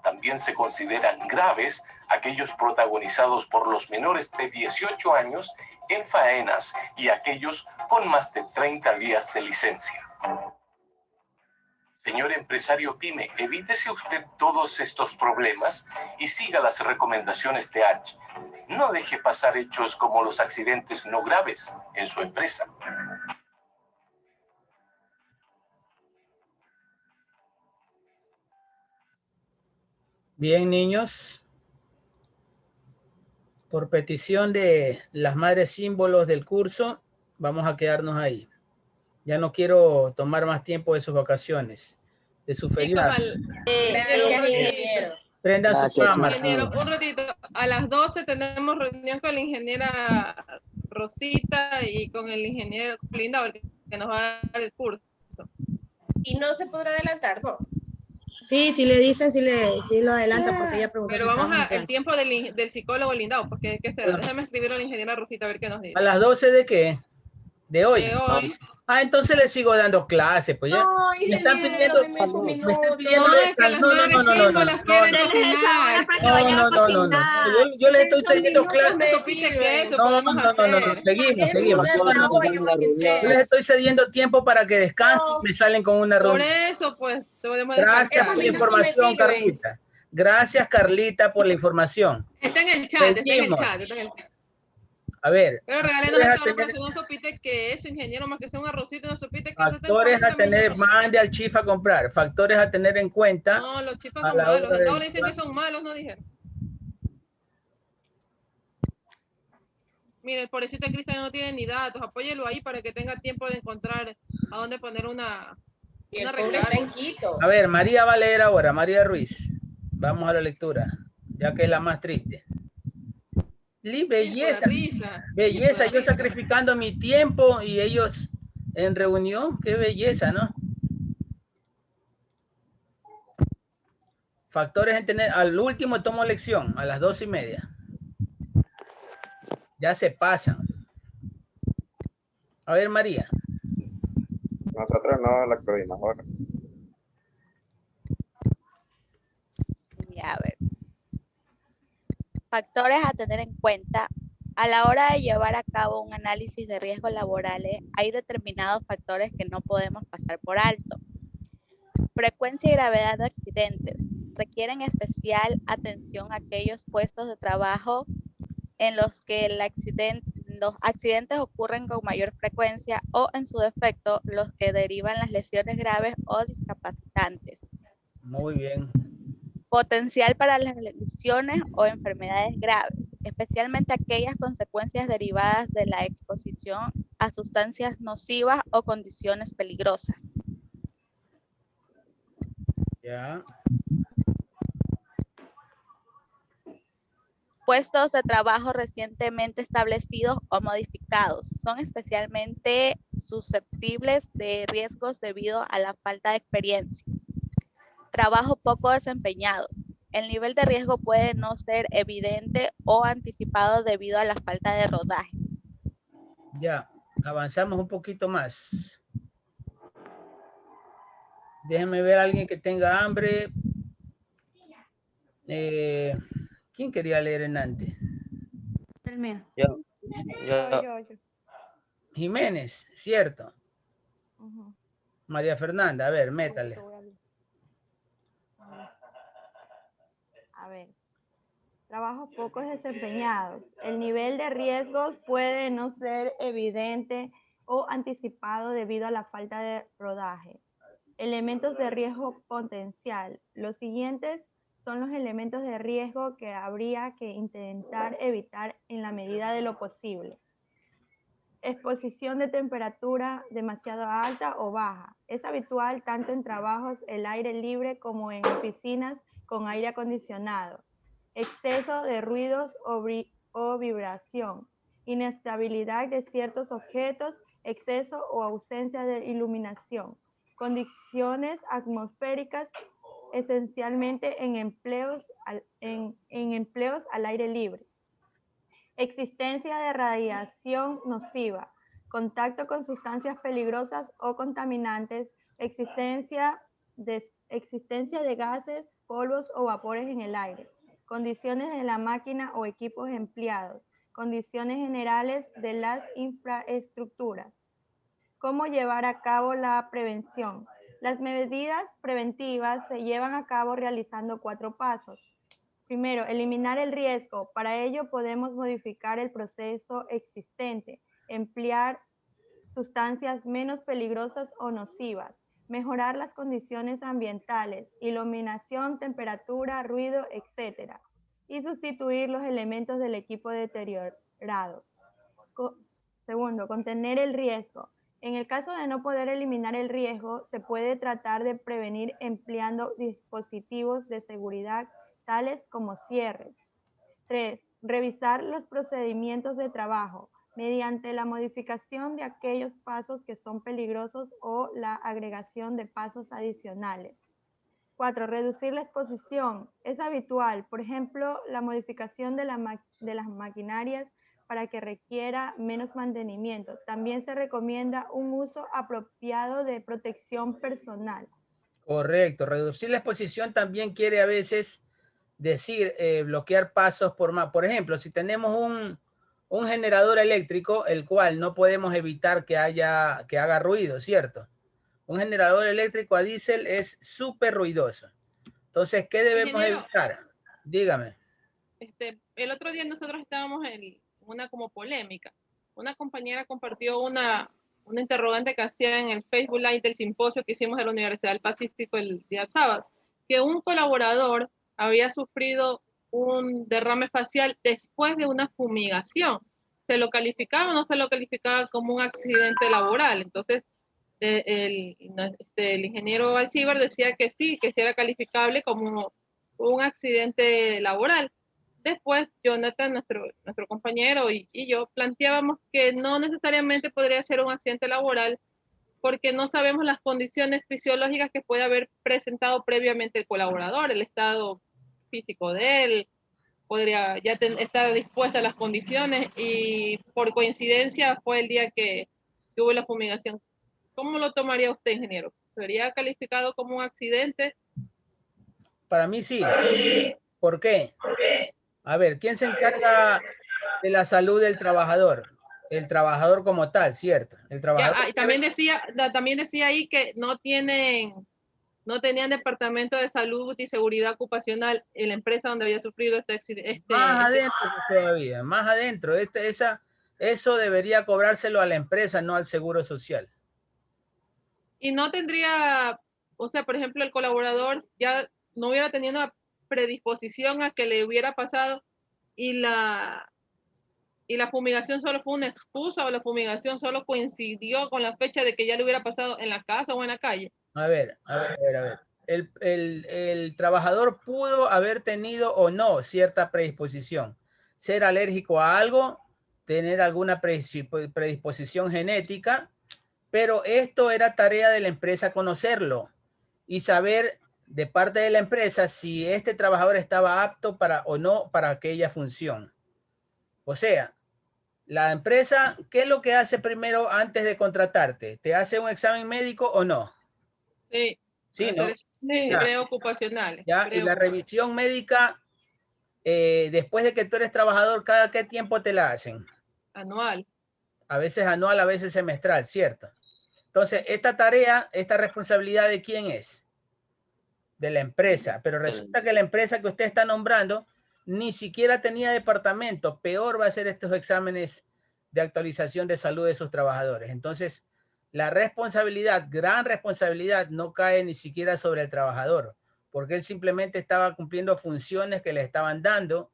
También se consideran graves aquellos protagonizados por los menores de 18 años en faenas y aquellos con más de 30 días de licencia. Señor empresario pyme, evítese usted todos estos problemas y siga las recomendaciones de H. No deje pasar hechos como los accidentes no graves en su empresa.
Bien, niños. Por petición de las madres símbolos del curso, vamos a quedarnos ahí. Ya no quiero tomar más tiempo de sus vacaciones, de su feriado. Prendan su cámara.
Ingeniero, un ratito. A las 12 tenemos reunión con la ingeniera Rosita y con el ingeniero Linda, que nos va a dar el curso.
Y no se podrá adelantar, ¿no?
Sí, si le dicen, sí lo adelanta porque ella preguntó.
Pero
si
vamos
estábamos en
al
clase.
tiempo del psicólogo Lindao, porque ¿qué será? Déjame escribir a la ingeniera Rosita a ver qué nos dice.
¿A las 12 de qué? ¿De hoy?
De hoy.
Ah, entonces le sigo dando clases, pues ya.
No,
me están pidiendo,
deme un minuto.
No, es que las madres símbolos quieren cocinar.
No. Yo les estoy cediendo clases.
No supiste que eso
No,
podemos hacer.
Seguimos. Yo les estoy cediendo tiempo para que descansen y me salen con una
Por
ronda.
eso, pues, podemos
Gracias
descansar.
por la información, Carlita. Gracias, Carlita, por la información.
Está en el chat, está en el
Seguimos.
chat, está en el chat.
A ver.
Pero regálenos esta hora porque no supiste que eso, ingeniero, más que sea un arrocito, no supiste que eso está en
Factores a
40
tener,
minutos.
mande al chifa a comprar. Factores a tener en cuenta.
No, los chifas
a
son
la
malos.
hora de-
Ahora dicen que son malos, no dijeron. Mire, el pobrecito Cristian no tiene ni datos. Apóyelo ahí para que tenga tiempo de encontrar a dónde poner una recarga.
A ver, María va a leer ahora, María Ruiz. Vamos a la lectura, ya que es la más triste. Belleza, belleza, yo sacrificando mi tiempo y ellos en reunión, qué belleza, ¿no? Factores en tener, al último tomo lección, a las 12:30. Ya se pasan. A ver, María.
Nosotros no, la coordinadora.
Ya, a ver. Factores a tener en cuenta. A la hora de llevar a cabo un análisis de riesgos laborales, hay determinados factores que no podemos pasar por alto. Frecuencia y gravedad de accidentes. Requieren especial atención a aquellos puestos de trabajo en los que los accidentes ocurren con mayor frecuencia o, en su defecto, los que derivan las lesiones graves o discapacitantes.
Muy bien.
Potencial para las lesiones o enfermedades graves, especialmente aquellas consecuencias derivadas de la exposición a sustancias nocivas o condiciones peligrosas.
Ya.
Puestos de trabajo recientemente establecidos o modificados son especialmente susceptibles de riesgos debido a la falta de experiencia. Trabajo poco desempeñados. El nivel de riesgo puede no ser evidente o anticipado debido a la falta de rodaje.
Ya, avanzamos un poquito más. Déjenme ver a alguien que tenga hambre. ¿Quién quería leer en antes?
El mío.
Yo.
Jiménez, cierto. María Fernanda, a ver, métale.
A ver. Trabajos pocos desempeñados. El nivel de riesgos puede no ser evidente o anticipado debido a la falta de rodaje. Elementos de riesgo potencial. Los siguientes son los elementos de riesgo que habría que intentar evitar en la medida de lo posible. Exposición de temperatura demasiado alta o baja. Es habitual tanto en trabajos al aire libre como en oficinas con aire acondicionado. Exceso de ruidos o vibración. Inestabilidad de ciertos objetos, exceso o ausencia de iluminación. Condiciones atmosféricas, esencialmente en empleos al aire libre. Existencia de radiación nociva, contacto con sustancias peligrosas o contaminantes, existencia de gases, polvos o vapores en el aire, condiciones de la máquina o equipos empleados, condiciones generales de las infraestructuras. ¿Cómo llevar a cabo la prevención? Las medidas preventivas se llevan a cabo realizando 4 pasos. Primero, eliminar el riesgo. Para ello podemos modificar el proceso existente, emplear sustancias menos peligrosas o nocivas, mejorar las condiciones ambientales, iluminación, temperatura, ruido, etc. Y sustituir los elementos del equipo deteriorados. Segundo, contener el riesgo. En el caso de no poder eliminar el riesgo, se puede tratar de prevenir empleando dispositivos de seguridad tales como cierres. 3. Revisar los procedimientos de trabajo mediante la modificación de aquellos pasos que son peligrosos o la agregación de pasos adicionales. 4. Reducir la exposición. Es habitual, por ejemplo, la modificación de las maquinarias para que requiera menos mantenimiento. También se recomienda un uso apropiado de protección personal.
Correcto. Reducir la exposición también quiere a veces decir bloquear pasos por ejemplo, si tenemos un generador eléctrico, el cual no podemos evitar que haga ruido, ¿cierto? Un generador eléctrico a diésel es súper ruidoso. Entonces, ¿qué debemos evitar? Dígame.
El otro día nosotros estábamos en una como polémica. Una compañera compartió una interrogante que hacía en el Facebook Live del simposio que hicimos de la Universidad del Pacífico el día sábado, que un colaborador había sufrido un derrame facial después de una fumigación. ¿Se lo calificaba o no se lo calificaba como un accidente laboral? Entonces, el ingeniero Alcibar decía que sí era calificable como un accidente laboral. Después, Jonathan, nuestro compañero, y yo planteábamos que no necesariamente podría ser un accidente laboral porque no sabemos las condiciones fisiológicas que puede haber presentado previamente el colaborador, el estado físico de él, podría ya estar dispuesta a las condiciones y por coincidencia fue el día que hubo la fumigación. ¿Cómo lo tomaría usted, ingeniero? ¿Sería calificado como un accidente?
Para mí sí. ¿Por qué? A ver, ¿quién se encarga de la salud del trabajador? El trabajador como tal, ¿cierto? El trabajador.
Y también decía ahí que no tenían departamento de salud y seguridad ocupacional en la empresa donde había sufrido
Más adentro todavía, más adentro. Eso debería cobrárselo a la empresa, no al seguro social.
Y no tendría, o sea, por ejemplo, el colaborador ya no hubiera tenido una predisposición a que le hubiera pasado y la fumigación solo fue una excusa o la fumigación solo coincidió con la fecha de que ya le hubiera pasado en la casa o en la calle.
A ver. el trabajador pudo haber tenido o no cierta predisposición. Ser alérgico a algo, tener alguna predisposición genética, pero esto era tarea de la empresa conocerlo y saber de parte de la empresa si este trabajador estaba apto para o no para aquella función. O sea, la empresa, ¿qué es lo que hace primero antes de contratarte? ¿Te hace un examen médico o no?
Sí.
Sí, ¿no?
Preocupacionales.
Ya, y la revisión médica, después de que tú eres trabajador, ¿cada qué tiempo te la hacen?
Anual.
A veces anual, a veces semestral, ¿cierto? Entonces, esta tarea, esta responsabilidad, ¿de quién es? De la empresa. Pero resulta que la empresa que usted está nombrando ni siquiera tenía departamento. Peor va a ser estos exámenes de actualización de salud de sus trabajadores. Entonces, la responsabilidad, gran responsabilidad, no cae ni siquiera sobre el trabajador, porque él simplemente estaba cumpliendo funciones que le estaban dando.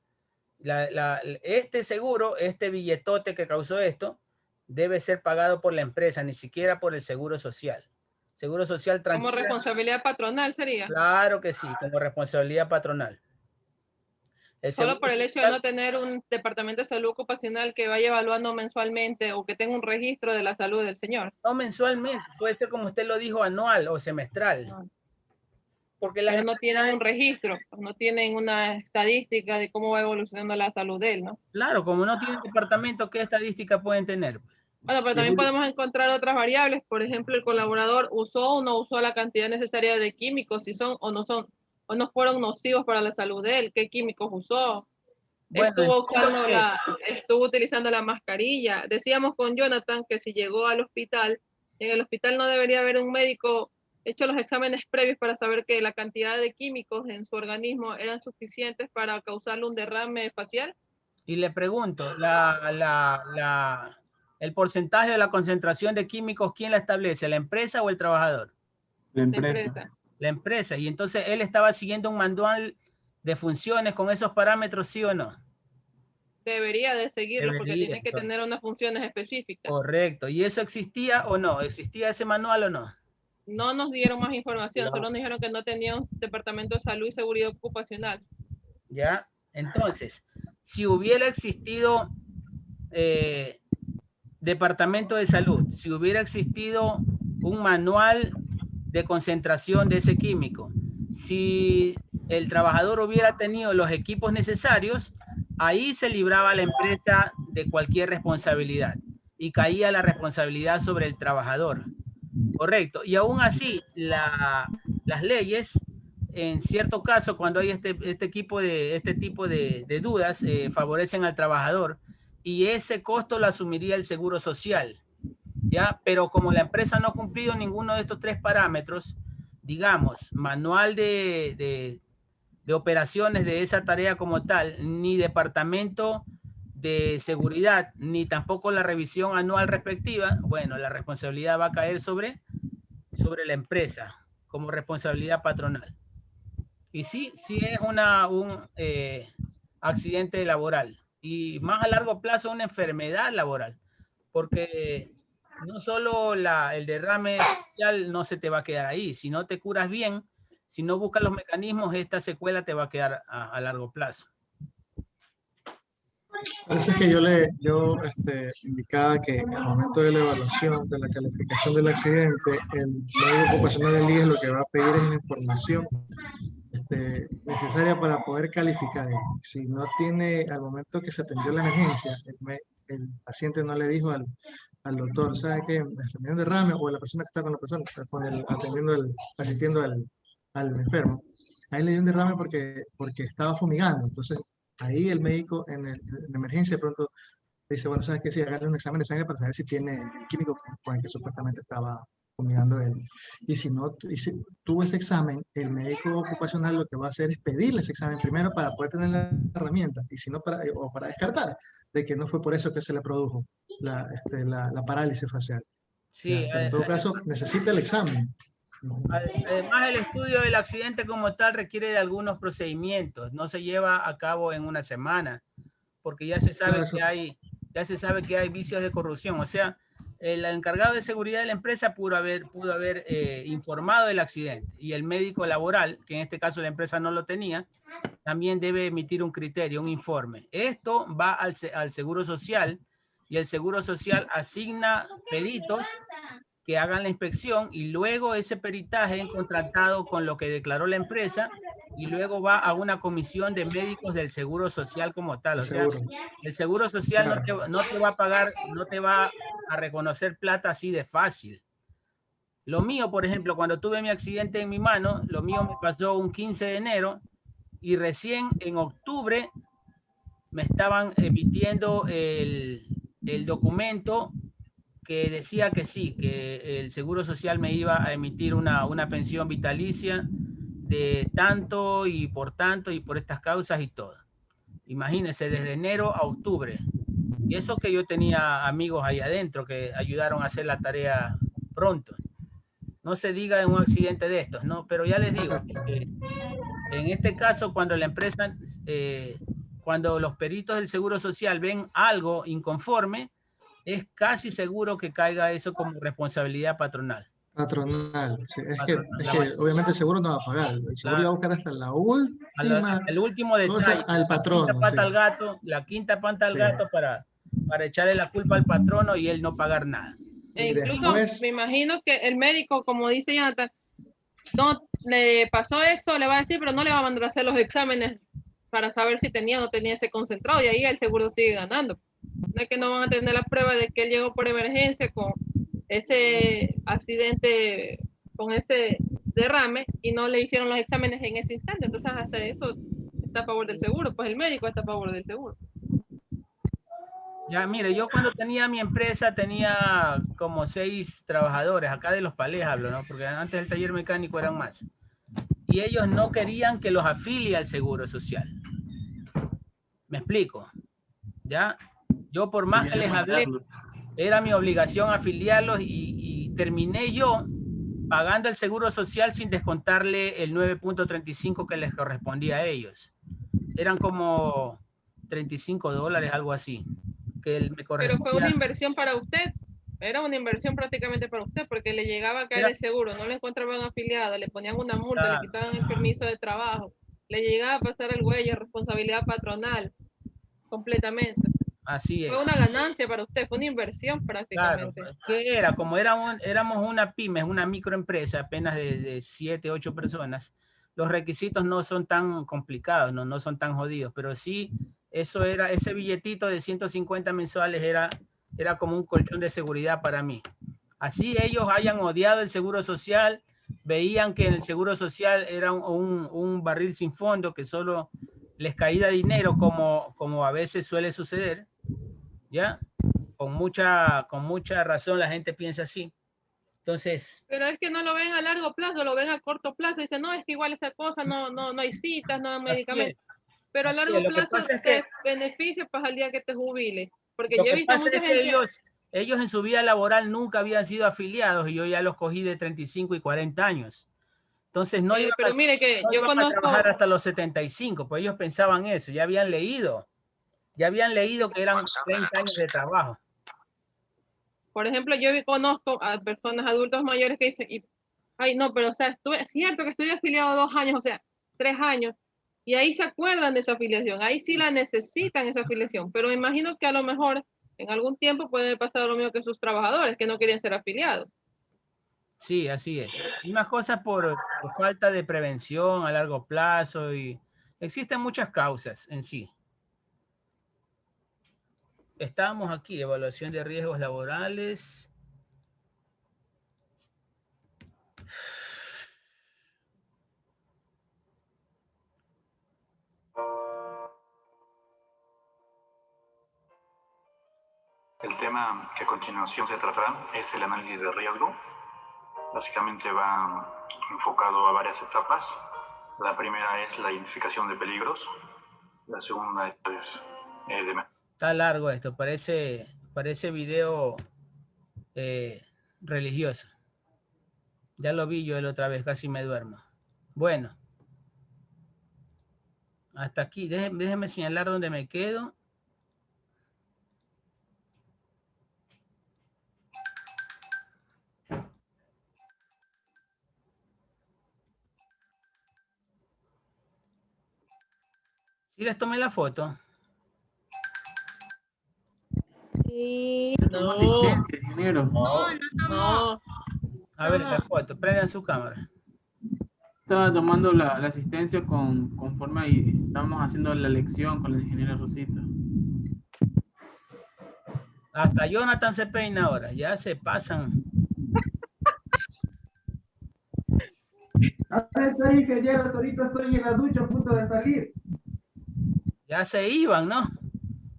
Este seguro, este billetote que causó esto, debe ser pagado por la empresa, ni siquiera por el Seguro Social. Seguro Social tranquilo.
Como responsabilidad patronal sería.
Claro que sí, como responsabilidad patronal.
Solo por el hecho de no tener un departamento de salud ocupacional que vaya evaluando mensualmente o que tenga un registro de la salud del señor.
No mensualmente, puede ser como usted lo dijo, anual o semestral. Porque
pero no tienen un registro, no tienen una estadística de cómo va evolucionando la salud de él, ¿no?
Claro, como no tienen departamento, ¿qué estadística pueden tener?
Bueno, pero también podemos encontrar otras variables. Por ejemplo, el colaborador usó o no usó la cantidad necesaria de químicos, si son, o no fueron nocivos para la salud de él, qué químicos usó. Bueno, estuvo utilizando la mascarilla. Decíamos con Jonathan que si llegó al hospital, en el hospital no debería haber un médico hecho los exámenes previos para saber que la cantidad de químicos en su organismo eran suficientes para causarle un derrame facial.
Y le pregunto, el porcentaje de la concentración de químicos, ¿quién la establece? ¿La empresa o el trabajador?
La empresa.
La empresa. Y entonces él estaba siguiendo un manual de funciones con esos parámetros, ¿sí o no?
Debería de seguirlo porque tiene que tener unas funciones específicas.
Correcto. ¿Y eso existía o no? ¿Existía ese manual o no?
No nos dieron más información, solo nos dijeron que no tenía un departamento de salud y seguridad ocupacional.
Ya, entonces, si hubiera existido departamento de salud, si hubiera existido un manual de concentración de ese químico, si el trabajador hubiera tenido los equipos necesarios, ahí se libraba la empresa de cualquier responsabilidad y caía la responsabilidad sobre el trabajador. Correcto. Y aún así, las leyes, en cierto caso, cuando hay este tipo de dudas, favorecen al trabajador y ese costo lo asumiría el Seguro Social. ¿Ya? Pero como la empresa no ha cumplido ninguno de estos tres parámetros, digamos, manual de operaciones de esa tarea como tal, ni departamento de seguridad, ni tampoco la revisión anual respectiva, bueno, la responsabilidad va a caer sobre la empresa como responsabilidad patronal. Y sí es un accidente laboral y más a largo plazo una enfermedad laboral, porque no solo el derrame facial no se te va a quedar ahí, si no te curas bien, si no buscas los mecanismos, esta secuela te va a quedar a largo plazo.
Parece que yo indicaba que al momento de la evaluación, de la calificación del accidente, el médico ocupacional del IES lo que va a pedir es una información necesaria para poder calificar. Si no tiene, al momento que se atendió la emergencia, el paciente no le dijo al doctor, ¿sabe qué? Me terminó un derrame, o la persona que está con la persona, asistiendo al enfermo. Ahí le dio un derrame porque estaba fumigando. Entonces, ahí el médico en la emergencia de pronto dice, bueno, ¿sabes qué? Sí, hágale un examen de sangre para saber si tiene el químico con el que supuestamente estaba fumigando él. Y si no tuvo ese examen, el médico ocupacional lo que va a hacer es pedirle ese examen primero para poder tener la herramienta, y si no, para descartar de que no fue por eso que se le produjo la parálisis facial.
Sí,
pero en todo caso, necesita el examen.
Además, el estudio del accidente como tal requiere de algunos procedimientos. No se lleva a cabo en una semana, porque ya se sabe que hay vicios de corrupción. O sea, el encargado de seguridad de la empresa pudo haber informado del accidente, y el médico laboral, que en este caso la empresa no lo tenía, también debe emitir un criterio, un informe. Esto va al Seguro Social, y el Seguro Social asigna peritos que hagan la inspección, y luego ese peritaje es contratado con lo que declaró la empresa, y luego va a una comisión de médicos del Seguro Social como tal. O sea, el Seguro Social no te va a pagar, no te va a reconocer plata así de fácil. Lo mío, por ejemplo, cuando tuve mi accidente en mi mano, lo mío me pasó un 15 de enero, y recién en octubre me estaban emitiendo el documento que decía que sí, que el Seguro Social me iba a emitir una pensión vitalicia de tanto y por estas causas y todo. Imagínense, desde enero a octubre. Y eso que yo tenía amigos ahí adentro que ayudaron a hacer la tarea pronto. No se diga en un accidente de estos, ¿no? Pero ya les digo, en este caso, cuando la empresa, cuando los peritos del Seguro Social ven algo inconforme, es casi seguro que caiga eso como responsabilidad patronal.
Patronal, sí. Es que obviamente el seguro no va a pagar. El seguro le va a buscar hasta la última
el último detalle,
al patrono.
La quinta pata al gato para echarle la culpa al patrono y él no pagar nada.
E incluso me imagino que el médico, como dice Jonathan, no le pasó eso, le va a decir, pero no le va a mandar a hacer los exámenes para saber si tenía o no tenía ese concentrado, y ahí el seguro sigue ganando. No es que no van a tener la prueba de que él llegó por emergencia con ese accidente, con ese derrame, y no le hicieron los exámenes en ese instante. Entonces hasta eso está a favor del seguro, pues el médico está a favor del seguro.
Ya, mire, yo cuando tenía mi empresa tenía como 6 trabajadores, acá de Los Palés hablo, ¿no? Porque antes del taller mecánico eran más. Y ellos no querían que los afilie al Seguro Social. ¿Me explico? ¿Ya? Yo por más que les hablé, era mi obligación afiliarlos, y terminé yo pagando el Seguro Social sin descontarle el 9.35 que les correspondía a ellos. Eran como $35, algo así. Que me
Pero fue una inversión para usted, era una inversión prácticamente para usted, porque le llegaba a caer el seguro, no le encontraban afiliado, le ponían una multa, le quitaban el permiso de trabajo, le llegaba a pasar el huello, responsabilidad patronal, completamente.
Así es.
Fue una ganancia para usted, fue una inversión prácticamente.
Claro, ¿qué era? Como éramos una pyme, una microempresa, apenas de 7, 8 personas, los requisitos no son tan complicados, no son tan jodidos, pero sí, eso era, ese billetito de 150 mensuales era como un colchón de seguridad para mí. Así ellos hayan odiado el Seguro Social, veían que el Seguro Social era un barril sin fondo, que solo les caía dinero, como a veces suele suceder, ¿ya? Con mucha razón la gente piensa así. Entonces...
Pero es que no lo ven a largo plazo, lo ven a corto plazo. Dicen, no, es que igual esa cosa, no hay citas, no hay medicamentos. Pero a largo plazo te beneficia pues al día que te jubiles. Porque yo he visto mucha gente...
Ellos en su vida laboral nunca habían sido afiliados, y yo ya los cogí de 35 y 40 años. Entonces no iban a trabajar hasta los 75, pues ellos pensaban eso, ya habían leído que eran 30 años de trabajo.
Por ejemplo, yo conozco a personas adultos mayores que dicen, ay no, pero o sea, es cierto que estoy afiliado 2 años, o sea, 3 años, y ahí se acuerdan de esa afiliación, ahí sí la necesitan esa afiliación, pero me imagino que a lo mejor en algún tiempo puede pasar lo mismo que sus trabajadores, que no querían ser afiliados.
Sí, así es. Unas cosas por falta de prevención a largo plazo, y existen muchas causas en sí. Estamos aquí, evaluación de riesgos laborales.
El tema que a continuación se tratará es el análisis de riesgo. Básicamente va enfocado a varias etapas. La primera es la identificación de peligros. La segunda es
Está largo esto, parece video religioso. Ya lo vi yo la otra vez, casi me duermo. Bueno, hasta aquí. Déjenme señalar dónde me quedo. ¿Sí les tomé la foto?
Sí.
Tomó asistencia, ingeniero.
No.
A ver, la foto. Prendan su cámara.
Estaba tomando la asistencia conforme y estábamos haciendo la lección con la ingeniera Rosita.
Hasta Jonathan se peina ahora. Ya se pasan.
Ahora estoy, ingenieros, ahorita estoy en la ducha a punto de salir.
Ya se iban, ¿no?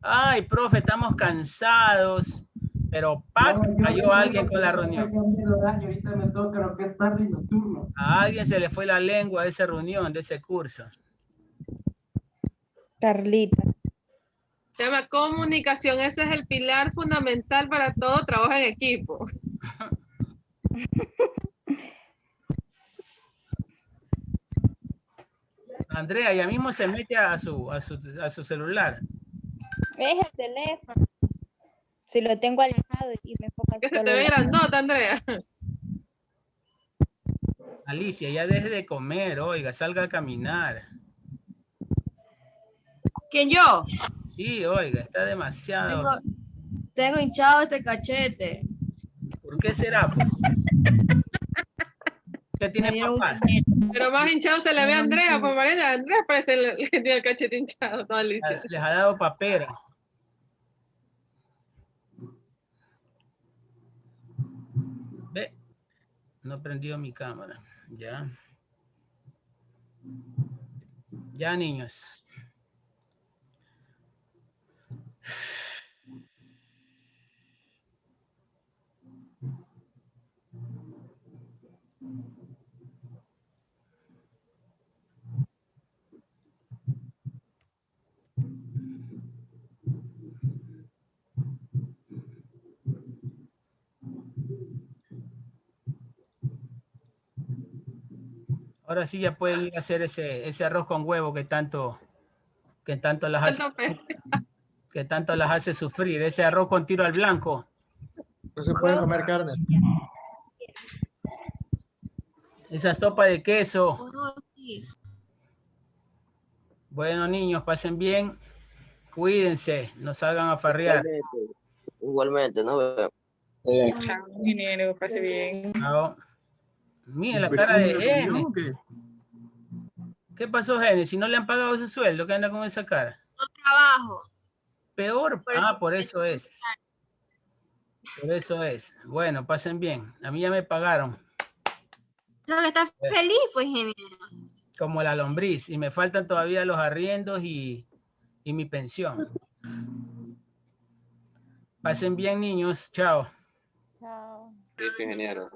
Ay, profe, estamos cansados. Pero ¡pac! Cayó alguien con la reunión.
Ahorita me toca lo que es tarde y nocturno.
A alguien se le fue la lengua de esa reunión, de ese curso.
Carlita.
Se llama comunicación. Ese es el pilar fundamental para todo trabajo en equipo.
Andrea, ya mismo se mete a su celular.
Es el teléfono. Si lo tengo alejado y me enfoca
Que se
solo
te ve
la-
grandota, Andrea.
Alicia, ya deje de comer, oiga, salga a caminar.
¿Quién yo?
Sí, oiga, está demasiado.
Tengo hinchado este cachete.
¿Por qué será? ¿Qué tiene papá?
Pero más hinchado se le ve a Andrea, pues María. Andrea parece el que tiene el cachete hinchado, no Alicia.
Les ha dado papera. Ve, no prendió mi cámara. Ya. Ya, niños. Ahora sí ya pueden ir a hacer ese arroz con huevo que tanto las hace sufrir. Ese arroz con tiro al blanco.
No se puede comer carne.
Esa sopa de queso. Bueno, niños, pasen bien. Cuídense, no salgan a farrear.
Igualmente, ¿no?
Chao, ingeniero, pase bien.
Chao. Miren la cara de Gene. ¿Qué pasó, Gene? Si no le han pagado ese sueldo, ¿qué anda con esa cara?
No trabajo.
Peor. Ah, por eso es. Por eso es. Bueno, pasen bien. A mí ya me pagaron.
Tengo que estar feliz, pues, ingeniero.
Como la lombriz. Y me faltan todavía los arriendos y mi pensión. Pasen bien, niños. Chao.
Chao.
Sí, ingeniero.